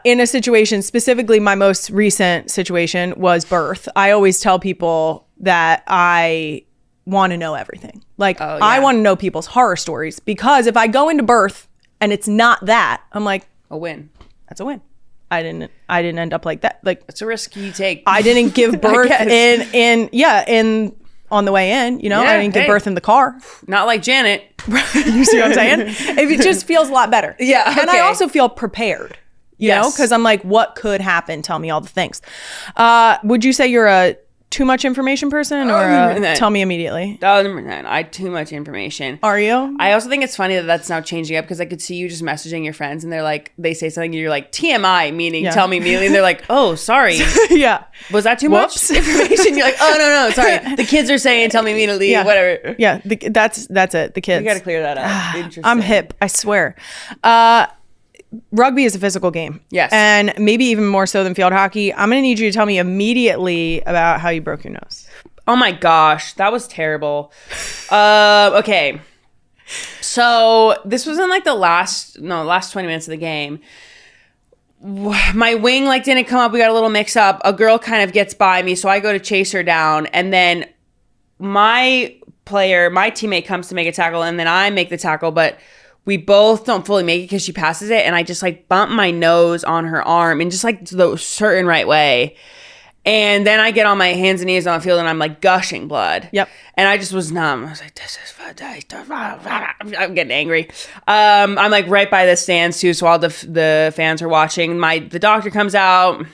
in a situation, specifically my most recent situation was birth. I always tell people that I want to know everything. Like, I want to know people's horror stories, because if I go into birth and it's not that, I'm like, A win. that's a win. I didn't end up like that. Like, It's a risk you take. I didn't give birth in on the way in, you know, Yeah, I didn't give birth in the car. Not like Janet. You see what I'm saying? It just feels a lot better. Yeah, And I okay. also feel prepared, you know, Yes. because I'm like, what could happen? Tell me all the things. Would you say you're a too much information person, or no. tell me immediately? Oh, number 9. I had too much information. Are you? I also think it's funny that that's now changing up, because I could see you just messaging your friends and they're like, they say something and you're like, TMI, meaning tell me immediately. And they're like, oh, sorry. Yeah. Was that too Whoops. much information? You're like, oh, no, sorry. The kids are saying tell me immediately, whatever. Yeah. That's it. The kids. You got to clear that up. Interesting. I'm hip. I swear. Rugby is a physical game. Yes. And maybe even more so than field hockey. I'm going to need you to tell me immediately about how you broke your nose. Oh my gosh, that was terrible. Okay. So this was in like the last 20 minutes of the game. My wing like didn't come up. We got a little mix up. A girl kind of gets by me, so I go to chase her down, and then my teammate comes to make a tackle, and then I make the tackle, but we both don't fully make it because she passes it, and I just like bump my nose on her arm in just like the certain right way. And then I get on my hands and knees on the field, and I'm like gushing blood. Yep. And I just was numb. I was like, this is I'm getting angry. I'm like right by the stands too, so all the fans are watching. The doctor comes out.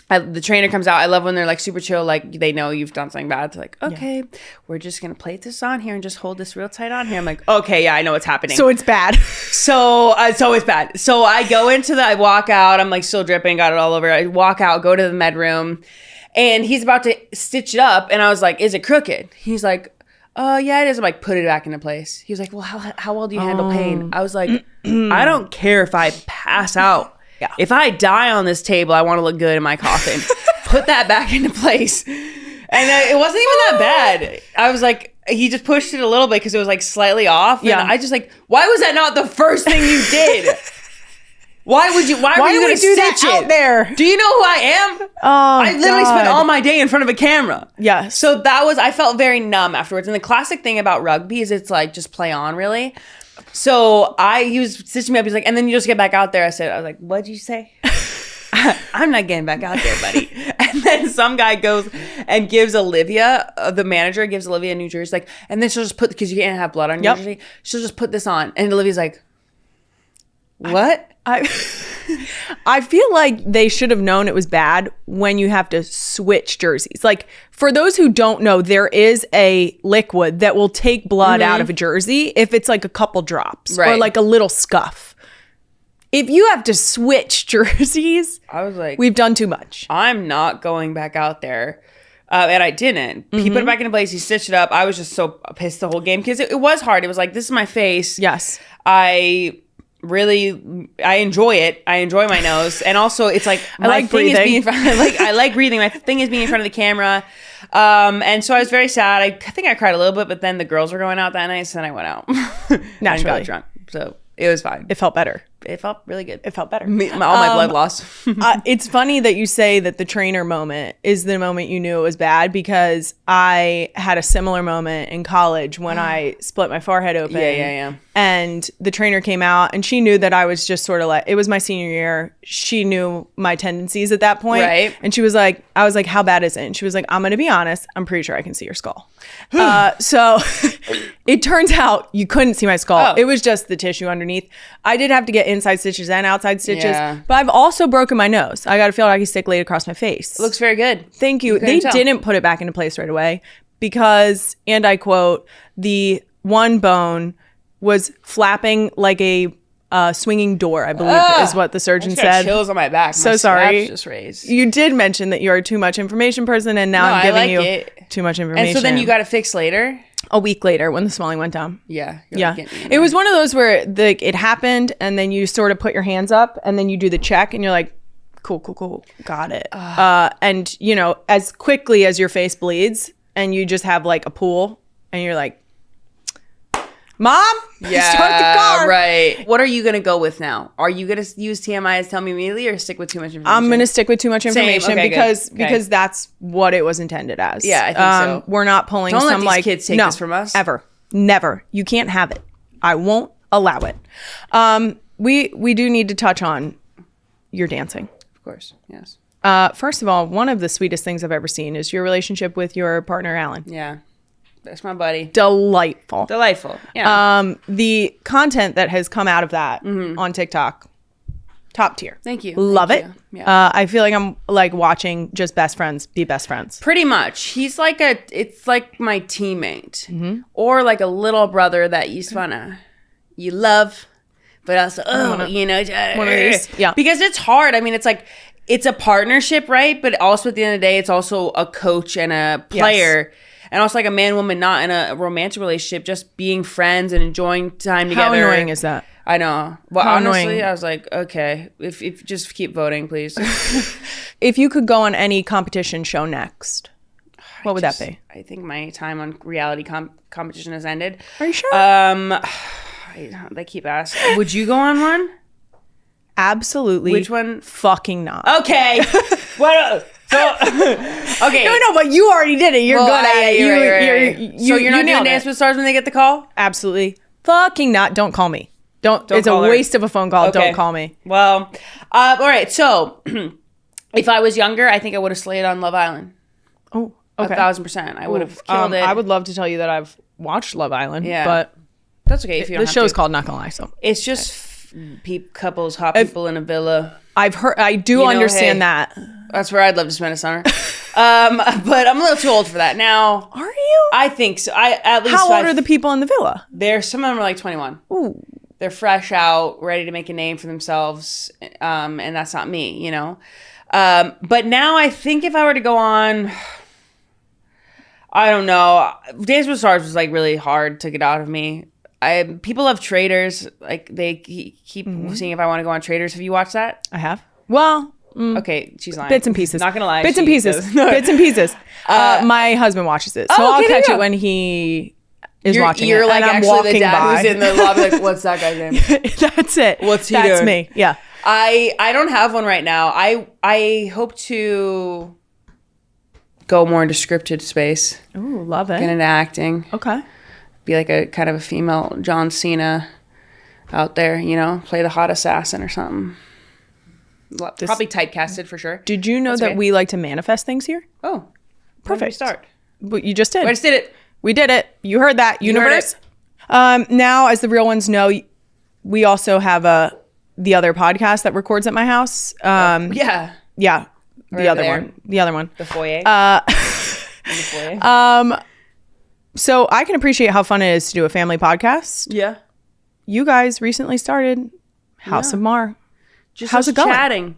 The trainer comes out. I love when they're like super chill, like they know you've done something bad. They're like, okay, we're just gonna plate this on here and just hold this real tight on here. I'm like, okay, yeah, I know what's happening. So it's bad. So it's bad. So I go I walk out. I'm like still dripping, got it all over. I walk out, go to the med room, and he's about to stitch it up. And I was like, is it crooked? He's like, yeah, it is. I'm like, put it back into place. He was like, well, how well do you handle pain? I was like, I don't care if I pass out. Yeah. If I die on this table, I want to look good in my coffin. Put that back into place. And it wasn't even that bad. I was like, he just pushed it a little bit because it was like slightly off. And I just like, why was that not the first thing you did? Why were you going to do that stitch it out there? Do you know who I am? I literally spent all my day in front of a camera. Yeah. So I felt very numb afterwards. And the classic thing about rugby is it's like just play on, really. So he was stitching me up. He's like, and then you just get back out there. I was like, what'd you say? I'm not getting back out there, buddy. And then some guy goes and gives Olivia, the manager gives Olivia a new jersey, like, and then she'll just put, because you can't have blood on your jersey, she'll just put this on. And Olivia's like, what? I feel like they should have known it was bad when you have to switch jerseys. Like, for those who don't know, there is a liquid that will take blood out of a jersey if it's like a couple drops or like a little scuff. If you have to switch jerseys, I was like, we've done too much. I'm not going back out there. And I didn't. He put it back into place. He stitched it up. I was just so pissed the whole game because it was hard. It was like, this is my face. Yes. I enjoy it. I enjoy my nose, and also it's like I like breathing. I like breathing. My thing is being in front of the camera, and so I was very sad. I think I cried a little bit, but then the girls were going out that night, so then I went out Naturally. and got drunk. So it was fine. It felt better. It felt really good. It felt better. All my blood loss. It's funny that you say that the trainer moment is the moment you knew it was bad, because I had a similar moment in college when I split my forehead open. Yeah. And the trainer came out and she knew that I was just sort of like, it was my senior year. She knew my tendencies at that point. Right. And she was like, I was like, how bad is it? And she was like, I'm going to be honest. I'm pretty sure I can see your skull. So it turns out you couldn't see my skull. It was just the tissue underneath. I did have to get inside stitches and outside stitches, but I've also broken my nose. I got a field hockey stick laid across my face. It looks very good. Thank you. They didn't put it back into place right away because, and I quote, the one bone was flapping like a swinging door, I believe is what the surgeon I just got said. chills on my back. So My sorry. straps just raised. You did mention that you're a too much information person, and now No, I'm I giving like you it. too much information. And so then you got to fix later? a week later when the swelling went down. Yeah. Yeah. It was one of those where it happened, and then you sort of put your hands up, and then you do the check, and you're like, cool, got it. And, you know, as quickly as your face bleeds, and you just have like a pool, and you're like, Mom, start the car. Right. What are you going to go with now? Are you going to use TMI as tell me immediately or stick with too much information? I'm going to stick with too much information Okay, because that's what it was intended as. Yeah, I think so. We're not pulling Don't let some these like kids take this from us. Ever. Never. You can't have it. I won't allow it. We do need to touch on your dancing. Of course. Yes. First of all, one of the sweetest things I've ever seen is your relationship with your partner, Alan. Yeah. That's my buddy. Delightful. Yeah. The content that has come out of that on TikTok, top tier. Thank you. Love Thank it. you. Yeah. I feel like I'm like watching just best friends be best friends. Pretty much. He's like it's like my teammate or like a little brother that you love, but also, one of these. Yeah. Because it's hard. I mean, it's like, it's a partnership, right? But also at the end of the day, it's also a coach and a player. Yes. And also like a man-woman, not in a romantic relationship, just being friends and enjoying time together. How annoying is that? I know. Well, How honestly, annoying. I was like, okay, if just keep voting, please. If you could go on any competition show next, what would that be? I think my time on reality competition has ended. Are you sure? They keep asking. Would you go on one? Absolutely. Which one? Fucking not. Okay. What? So, okay. No, but you already did it. You're good at it. Right. So you're not doing Dance with Stars when they get the call? Absolutely. Fucking not. Don't call me. Don't it's a call her. waste of a phone call. Okay. Don't call me. Well, all right. So if I was younger, I think I would have slayed on Love Island. Oh, okay. 1,000%. I would have killed it. I would love to tell you that I've watched Love Island, but that's okay if you don't the show's called Not Gonna Lie, so it's just couples, hot people in a villa. I've heard. I do understand that. That's where I'd love to spend a summer. But I'm a little too old for that now. Are you? I think so. At least. How old are the people in the villa? Some of them are like 21. Ooh. They're fresh out, ready to make a name for themselves, and that's not me, you know. But now I think if I were to go on, I don't know. Dance with Stars was like really hard to get out of me. People love Traders. Like they keep seeing if I want to go on Traders. Have you watched that? I have. Well. Okay, she's lying. Bits and pieces. Not gonna lie. Bits and pieces. Bits and pieces. My husband watches it, so I'll catch it when he is watching you're it. like and I'm actually walking the dad by. who's in the lobby. Like, what's that guy's name? That's it. What's he That's doing? me. Yeah. I don't have one right now. I hope to go more into scripted space. Ooh, love it. Get into acting. Okay. Be like a kind of a female John Cena out there, you know, play the hot assassin or something. Probably typecasted for sure. Did you know that we like to manifest things here? Oh, perfect. Start. But you just did. I just did it. We did it. You heard that, universe. Now, as the real ones know, we also have the other podcast that records at my house. Yeah. The other one. The foyer. So I can appreciate how fun it is to do a family podcast. Yeah. You guys recently started House of Maher. Just how's it going? Chatting.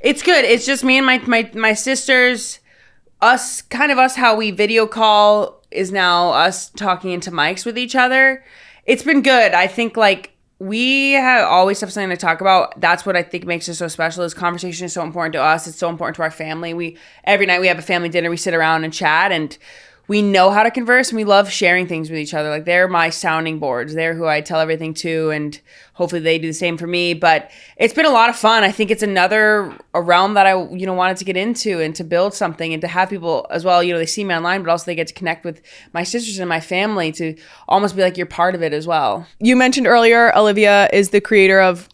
It's good. It's just me and my sisters. Us, how we video call is now us talking into mics with each other. It's been good. I think we always have something to talk about. That's what I think makes it so special. Is conversation is so important to us. It's so important to our family. Every night we have a family dinner. We sit around and chat, and we know how to converse, and we love sharing things with each other. Like, they're my sounding boards. They're who I tell everything to, and hopefully they do the same for me. But it's been a lot of fun. I think it's a realm that I wanted to get into and to build something and to have people as well. They see me online, but also they get to connect with my sisters and my family to almost be like you're part of it as well. You mentioned earlier, Olivia is the creator of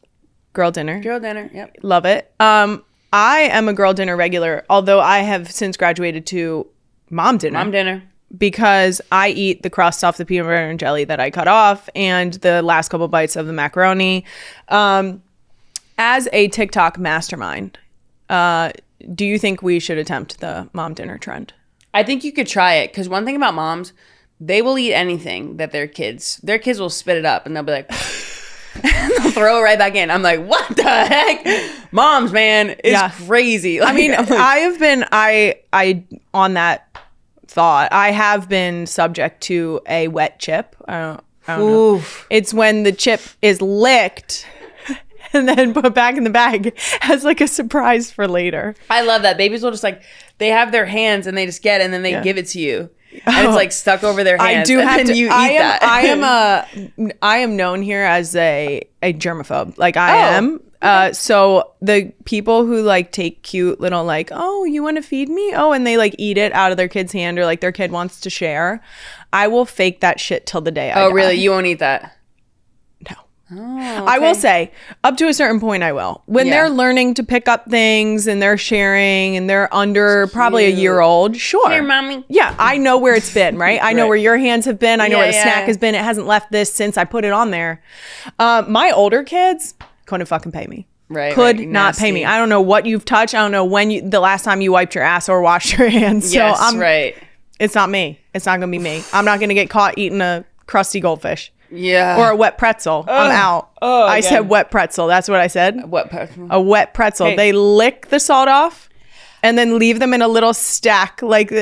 Girl Dinner. Girl Dinner, yep. Love it. I am a Girl Dinner regular, although I have since graduated to Mom Dinner. Because I eat the crust off the peanut butter and jelly that I cut off and the last couple bites of the macaroni. As a TikTok mastermind, do you think we should attempt the Mom Dinner trend? I think you could try it, because one thing about moms, they will eat anything that their kids will spit it up, and they'll be like, and they'll throw it right back in. I'm like, what the heck? Moms, man, it's crazy. Like, I mean, I have been, on that thought, I have been subject to a wet chip. I don't know. It's when the chip is licked and then put back in the bag as like a surprise for later. I love that. Babies will just like, they have their hands and they just get it and then they give it to you. And it's like stuck over their hands. I do have to. You eat that. I am known here as a germaphobe. Like I am. So the people who like take cute little like, oh, you want to feed me? Oh, and they like eat it out of their kid's hand or like their kid wants to share. I will fake that shit till the day I die. Really? You won't eat that? No. Oh, okay. I will say, up to a certain point, I will. When they're learning to pick up things and they're sharing and they're under probably a year old, sure. Here, mommy. Yeah, I know where it's been, right? I know where your hands have been. I know where the snack has been. It hasn't left this since I put it on there. My older kids couldn't fucking pay me. Could not pay me. I don't know what you've touched. I don't know when the last time you wiped your ass or washed your hands. Yes, so right. It's not me. It's not going to be me. I'm not going to get caught eating a crusty goldfish. Yeah. Or a wet pretzel. I'm out. I said wet pretzel. That's what I said. A wet pretzel. Okay. They lick the salt off and then leave them in a little stack. Like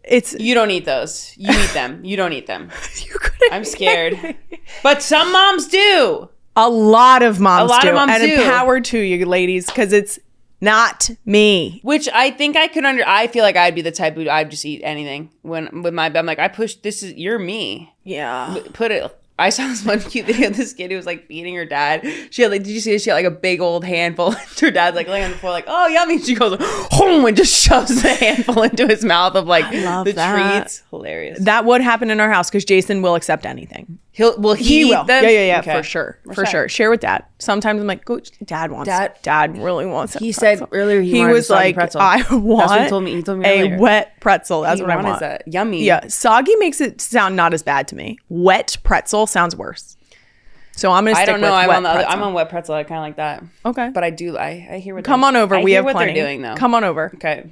it's. You don't eat those. You eat them. You don't eat them. You couldn't. I'm scared. But some moms do. A lot of moms do. And do. Empowered to you, ladies, because it's not me. Which I think I could I feel like I'd be the type who I'd just eat anything I'm like, I push you're me. Yeah. Put it. I saw this one cute video of this kid who was like beating her dad. She had like, did you see this? She had like a big old handful. Her dad's like laying on the floor like, oh, yummy. She goes home and just shoves the handful into his mouth of like the treats. Hilarious. That would happen in our house because Jason will accept anything. He will. Yeah, Okay. for sure. Share with dad. Sometimes I'm like, go. Dad really wants. He said earlier he was like, pretzel. I want. That's what he told me. He told me a earlier. wet pretzel. That's what I want. Is that yummy? Yeah, soggy makes it sound not as bad to me. Wet pretzel sounds worse. So I'm gonna stick with wet pretzel. I'm on wet pretzel. I kind of like that. Okay, but I hear what. Come on over. We have what plenty. They're doing though. Come on over. Okay.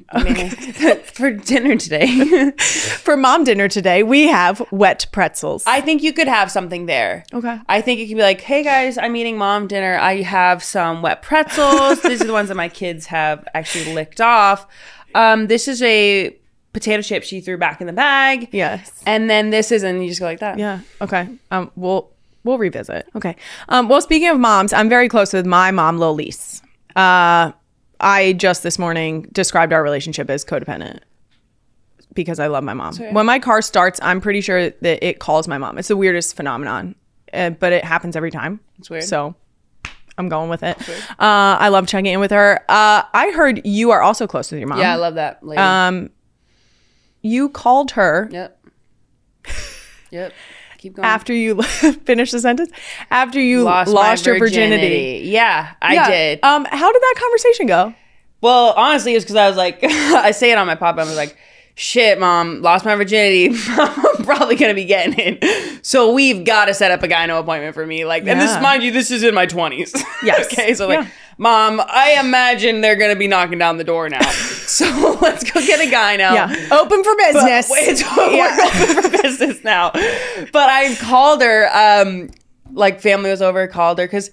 For dinner today. For mom dinner today, we have wet pretzels. I think you could have something there. Okay. I think it could be like, hey guys, I'm eating mom dinner. I have some wet pretzels. These are the ones that my kids have actually licked off. This is a potato chip she threw back in the bag. Yes. And then this is, and you just go like that. Yeah. Okay. We'll revisit. Okay. Well, speaking of moms, I'm very close with my mom, Lil Lise. I just this morning described our relationship as codependent because I love my mom. When my car starts, I'm pretty sure that it calls my mom. It's the weirdest phenomenon, but it happens every time. It's weird. So I'm going with it. I love checking in with her. I heard you are also close with your mom. Yeah, I love that lady. You called her. Yep. Keep going. After you finish the sentence, after you lost your virginity. Yeah, I did. How did that conversation go? Well, honestly, it's because I was like, I say it on my pop. I was like, shit, mom, lost my virginity. I'm probably going to be getting it. So we've got to set up a gyno appointment for me. Like, and this, mind you, this is in my 20s. Yes. Okay. So like, mom, I imagine they're going to be knocking down the door now. So let's go get a gyno. Yeah. Open for business. We're open for business now. But I called her, like family was over, called her because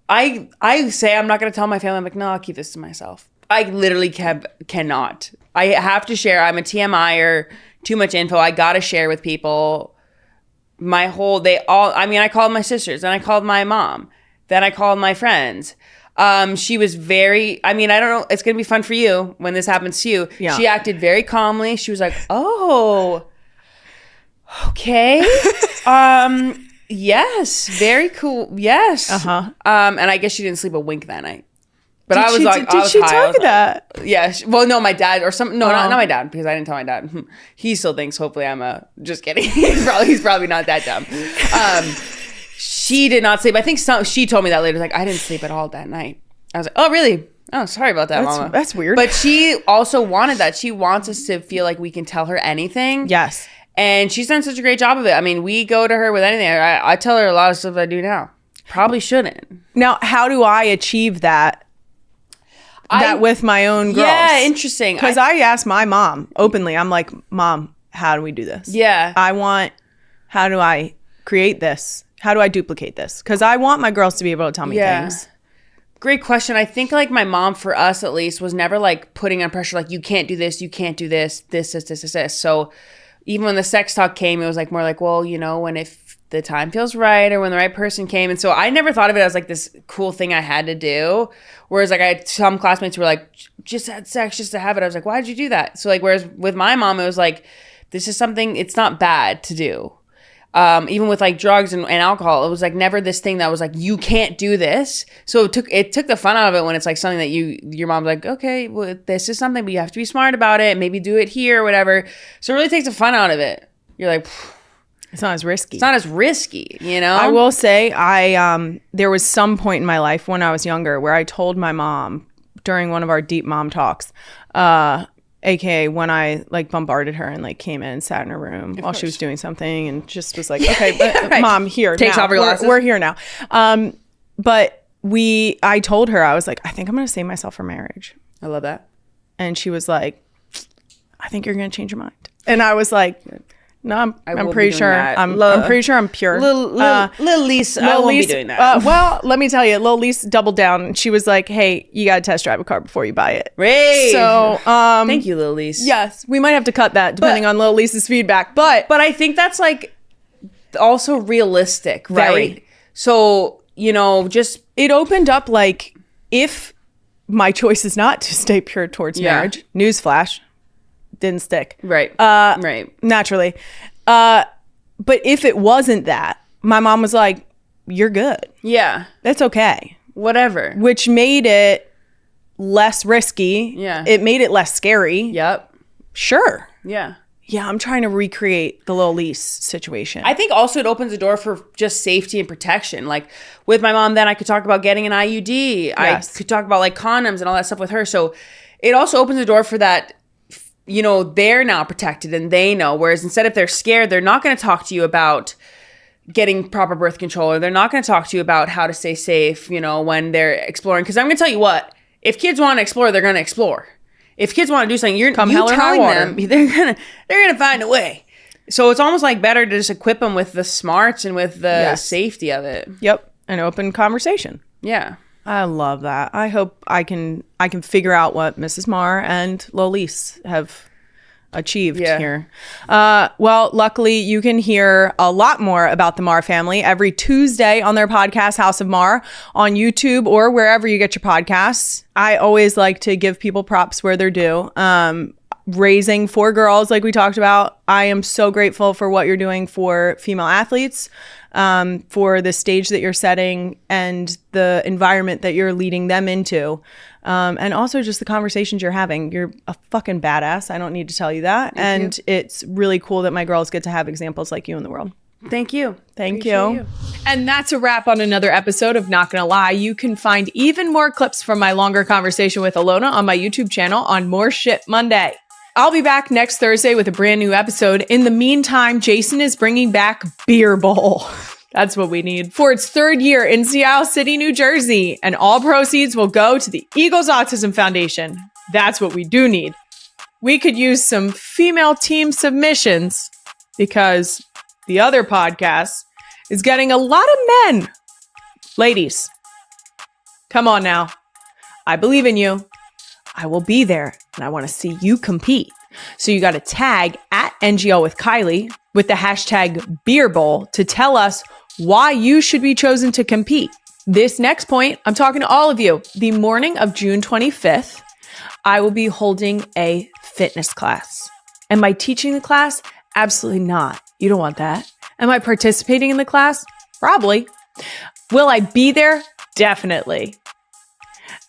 I say I'm not going to tell my family. I'm like, no, I'll keep this to myself. I literally cannot. I have to share. I'm a TMIer, too much info. I got to share with people. I called my sisters, and I called my mom. Then I called my friends. She was very, I don't know, it's going to be fun for you when this happens to you. Yeah. She acted very calmly. She was like, oh, okay. Yes, very cool. Yes. Uh-huh. And I guess she didn't sleep a wink that night. But Did she tell you that? Yeah. Well, no, my dad or something. No, not my dad, because I didn't tell my dad. He still thinks, hopefully just kidding. He's probably not that dumb. She did not sleep. I think she told me that later. Like, I didn't sleep at all that night. I was like, oh, really? Oh, sorry about that, Mama. That's weird. But she also wanted that. She wants us to feel like we can tell her anything. Yes. And she's done such a great job of it. We go to her with anything. I tell her a lot of stuff I do now. Probably shouldn't. Now, how do I achieve that? With my own girls? Yeah, interesting. Because I asked my mom openly. I'm like, Mom, how do we do this? Yeah. how do I create this? How do I duplicate this? Because I want my girls to be able to tell me things. Great question. I think like my mom, for us at least, was never like putting on pressure, like you can't do this, you can't do this. So even when the sex talk came, it was like more like, well, you know, when if the time feels right or when the right person came. And so I never thought of it as like this cool thing I had to do. Whereas like I had some classmates who were like, just had sex just to have it. I was like, why did you do that? So like, whereas with my mom, it was like, this is something, it's not bad to do. Even with like drugs and alcohol, it was like never this thing that was like, you can't do this. So it took the fun out of it when it's like something that your mom's like, okay, well, this is something, but you have to be smart about it. Maybe do it here or whatever. So it really takes the fun out of it. You're like, it's not as risky. It's not as risky, you know? I will say there was some point in my life when I was younger where I told my mom during one of our deep mom talks, AKA when I like bombarded her and like came in and sat in her room while she was doing something and just was like, okay, but right. Mom, here, takes now. off her glasses. We're here now. But I told her, I was like, I think I'm going to save myself for marriage. I love that. And she was like, I think you're going to change your mind. And I was like, no, I'm pretty sure. I'm pretty sure I'm pure. Little Lisa, I won't be doing that. Well, let me tell you, Lil Lisa doubled down. And she was like, hey, you got to test drive a car before you buy it. Right. So, thank you, Lil Lisa. Yes, we might have to cut that depending on Lil Lisa's feedback. But I think that's like also realistic, right? Very. So, you know, just it opened up like, if my choice is not to stay pure towards marriage, newsflash, didn't stick. Right. Right. Naturally. But if it wasn't that, my mom was like, you're good. Yeah. That's okay. Whatever. Which made it less risky. Yeah. It made it less scary. Yep. Sure. Yeah. Yeah, I'm trying to recreate the Lil Lise situation. I think also it opens the door for just safety and protection. Like with my mom, then I could talk about getting an IUD. Yes. I could talk about like condoms and all that stuff with her. So it also opens the door for that. You know, they're now protected and they know. Whereas instead, if they're scared, they're not going to talk to you about getting proper birth control, or they're not going to talk to you about how to stay safe, you know, when they're exploring. Because I'm going to tell you what, if kids want to explore, they're going to explore. If kids want to do something, you're telling them, they're gonna find a way. So it's almost like better to just equip them with the smarts and with the safety of it. Yep, an open conversation. Yeah. I love that. I hope I can figure out what Mrs. Maher and Lil Lise have achieved here. Well, luckily you can hear a lot more about the Maher family every Tuesday on their podcast, House of Maher, on YouTube or wherever you get your podcasts. I always like to give people props where they're due. Raising 4 girls, like we talked about, I am so grateful for what you're doing for female athletes, for the stage that you're setting and the environment that you're leading them into. And also just the conversations you're having. You're a fucking badass. I don't need to tell you that. Thank you. It's really cool that my girls get to have examples like you in the world. Thank you. Thank you. And that's a wrap on another episode of Not Gonna Lie. You can find even more clips from my longer conversation with Ilona on my YouTube channel on More Shit Monday. I'll be back next Thursday with a brand new episode. In the meantime, Jason is bringing back Beer Bowl. That's what we need. For its 3rd year in Seattle City, New Jersey. And all proceeds will go to the Eagles Autism Foundation. That's what we do need. We could use some female team submissions because the other podcast is getting a lot of men. Ladies, come on now. I believe in you. I will be there and I want to see you compete. So you got to tag at NGL with Kylie with the hashtag Beer Bowl to tell us why you should be chosen to compete. This next point, I'm talking to all of you. The morning of June 25th, I will be holding a fitness class. Am I teaching the class? Absolutely not. You don't want that. Am I participating in the class? Probably. Will I be there? Definitely.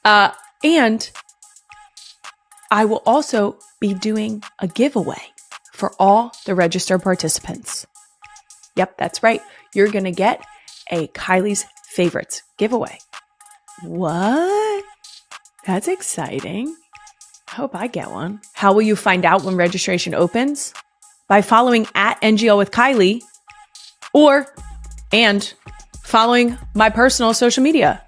And I will also be doing a giveaway for all the registered participants. Yep, that's right. You're going to get a Kylie's Favorites giveaway. What? That's exciting. I hope I get one. How will you find out when registration opens? By following at NGL with Kylie and following my personal social media.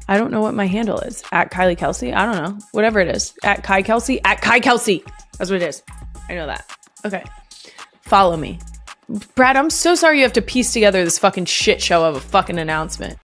I don't know what my handle is. At Kylie Kelsey? I don't know. Whatever it is. At Kai Kelsey? At Kai Kelsey. That's what it is. I know that. Okay. Follow me. Brad, I'm so sorry you have to piece together this fucking shit show of a fucking announcement.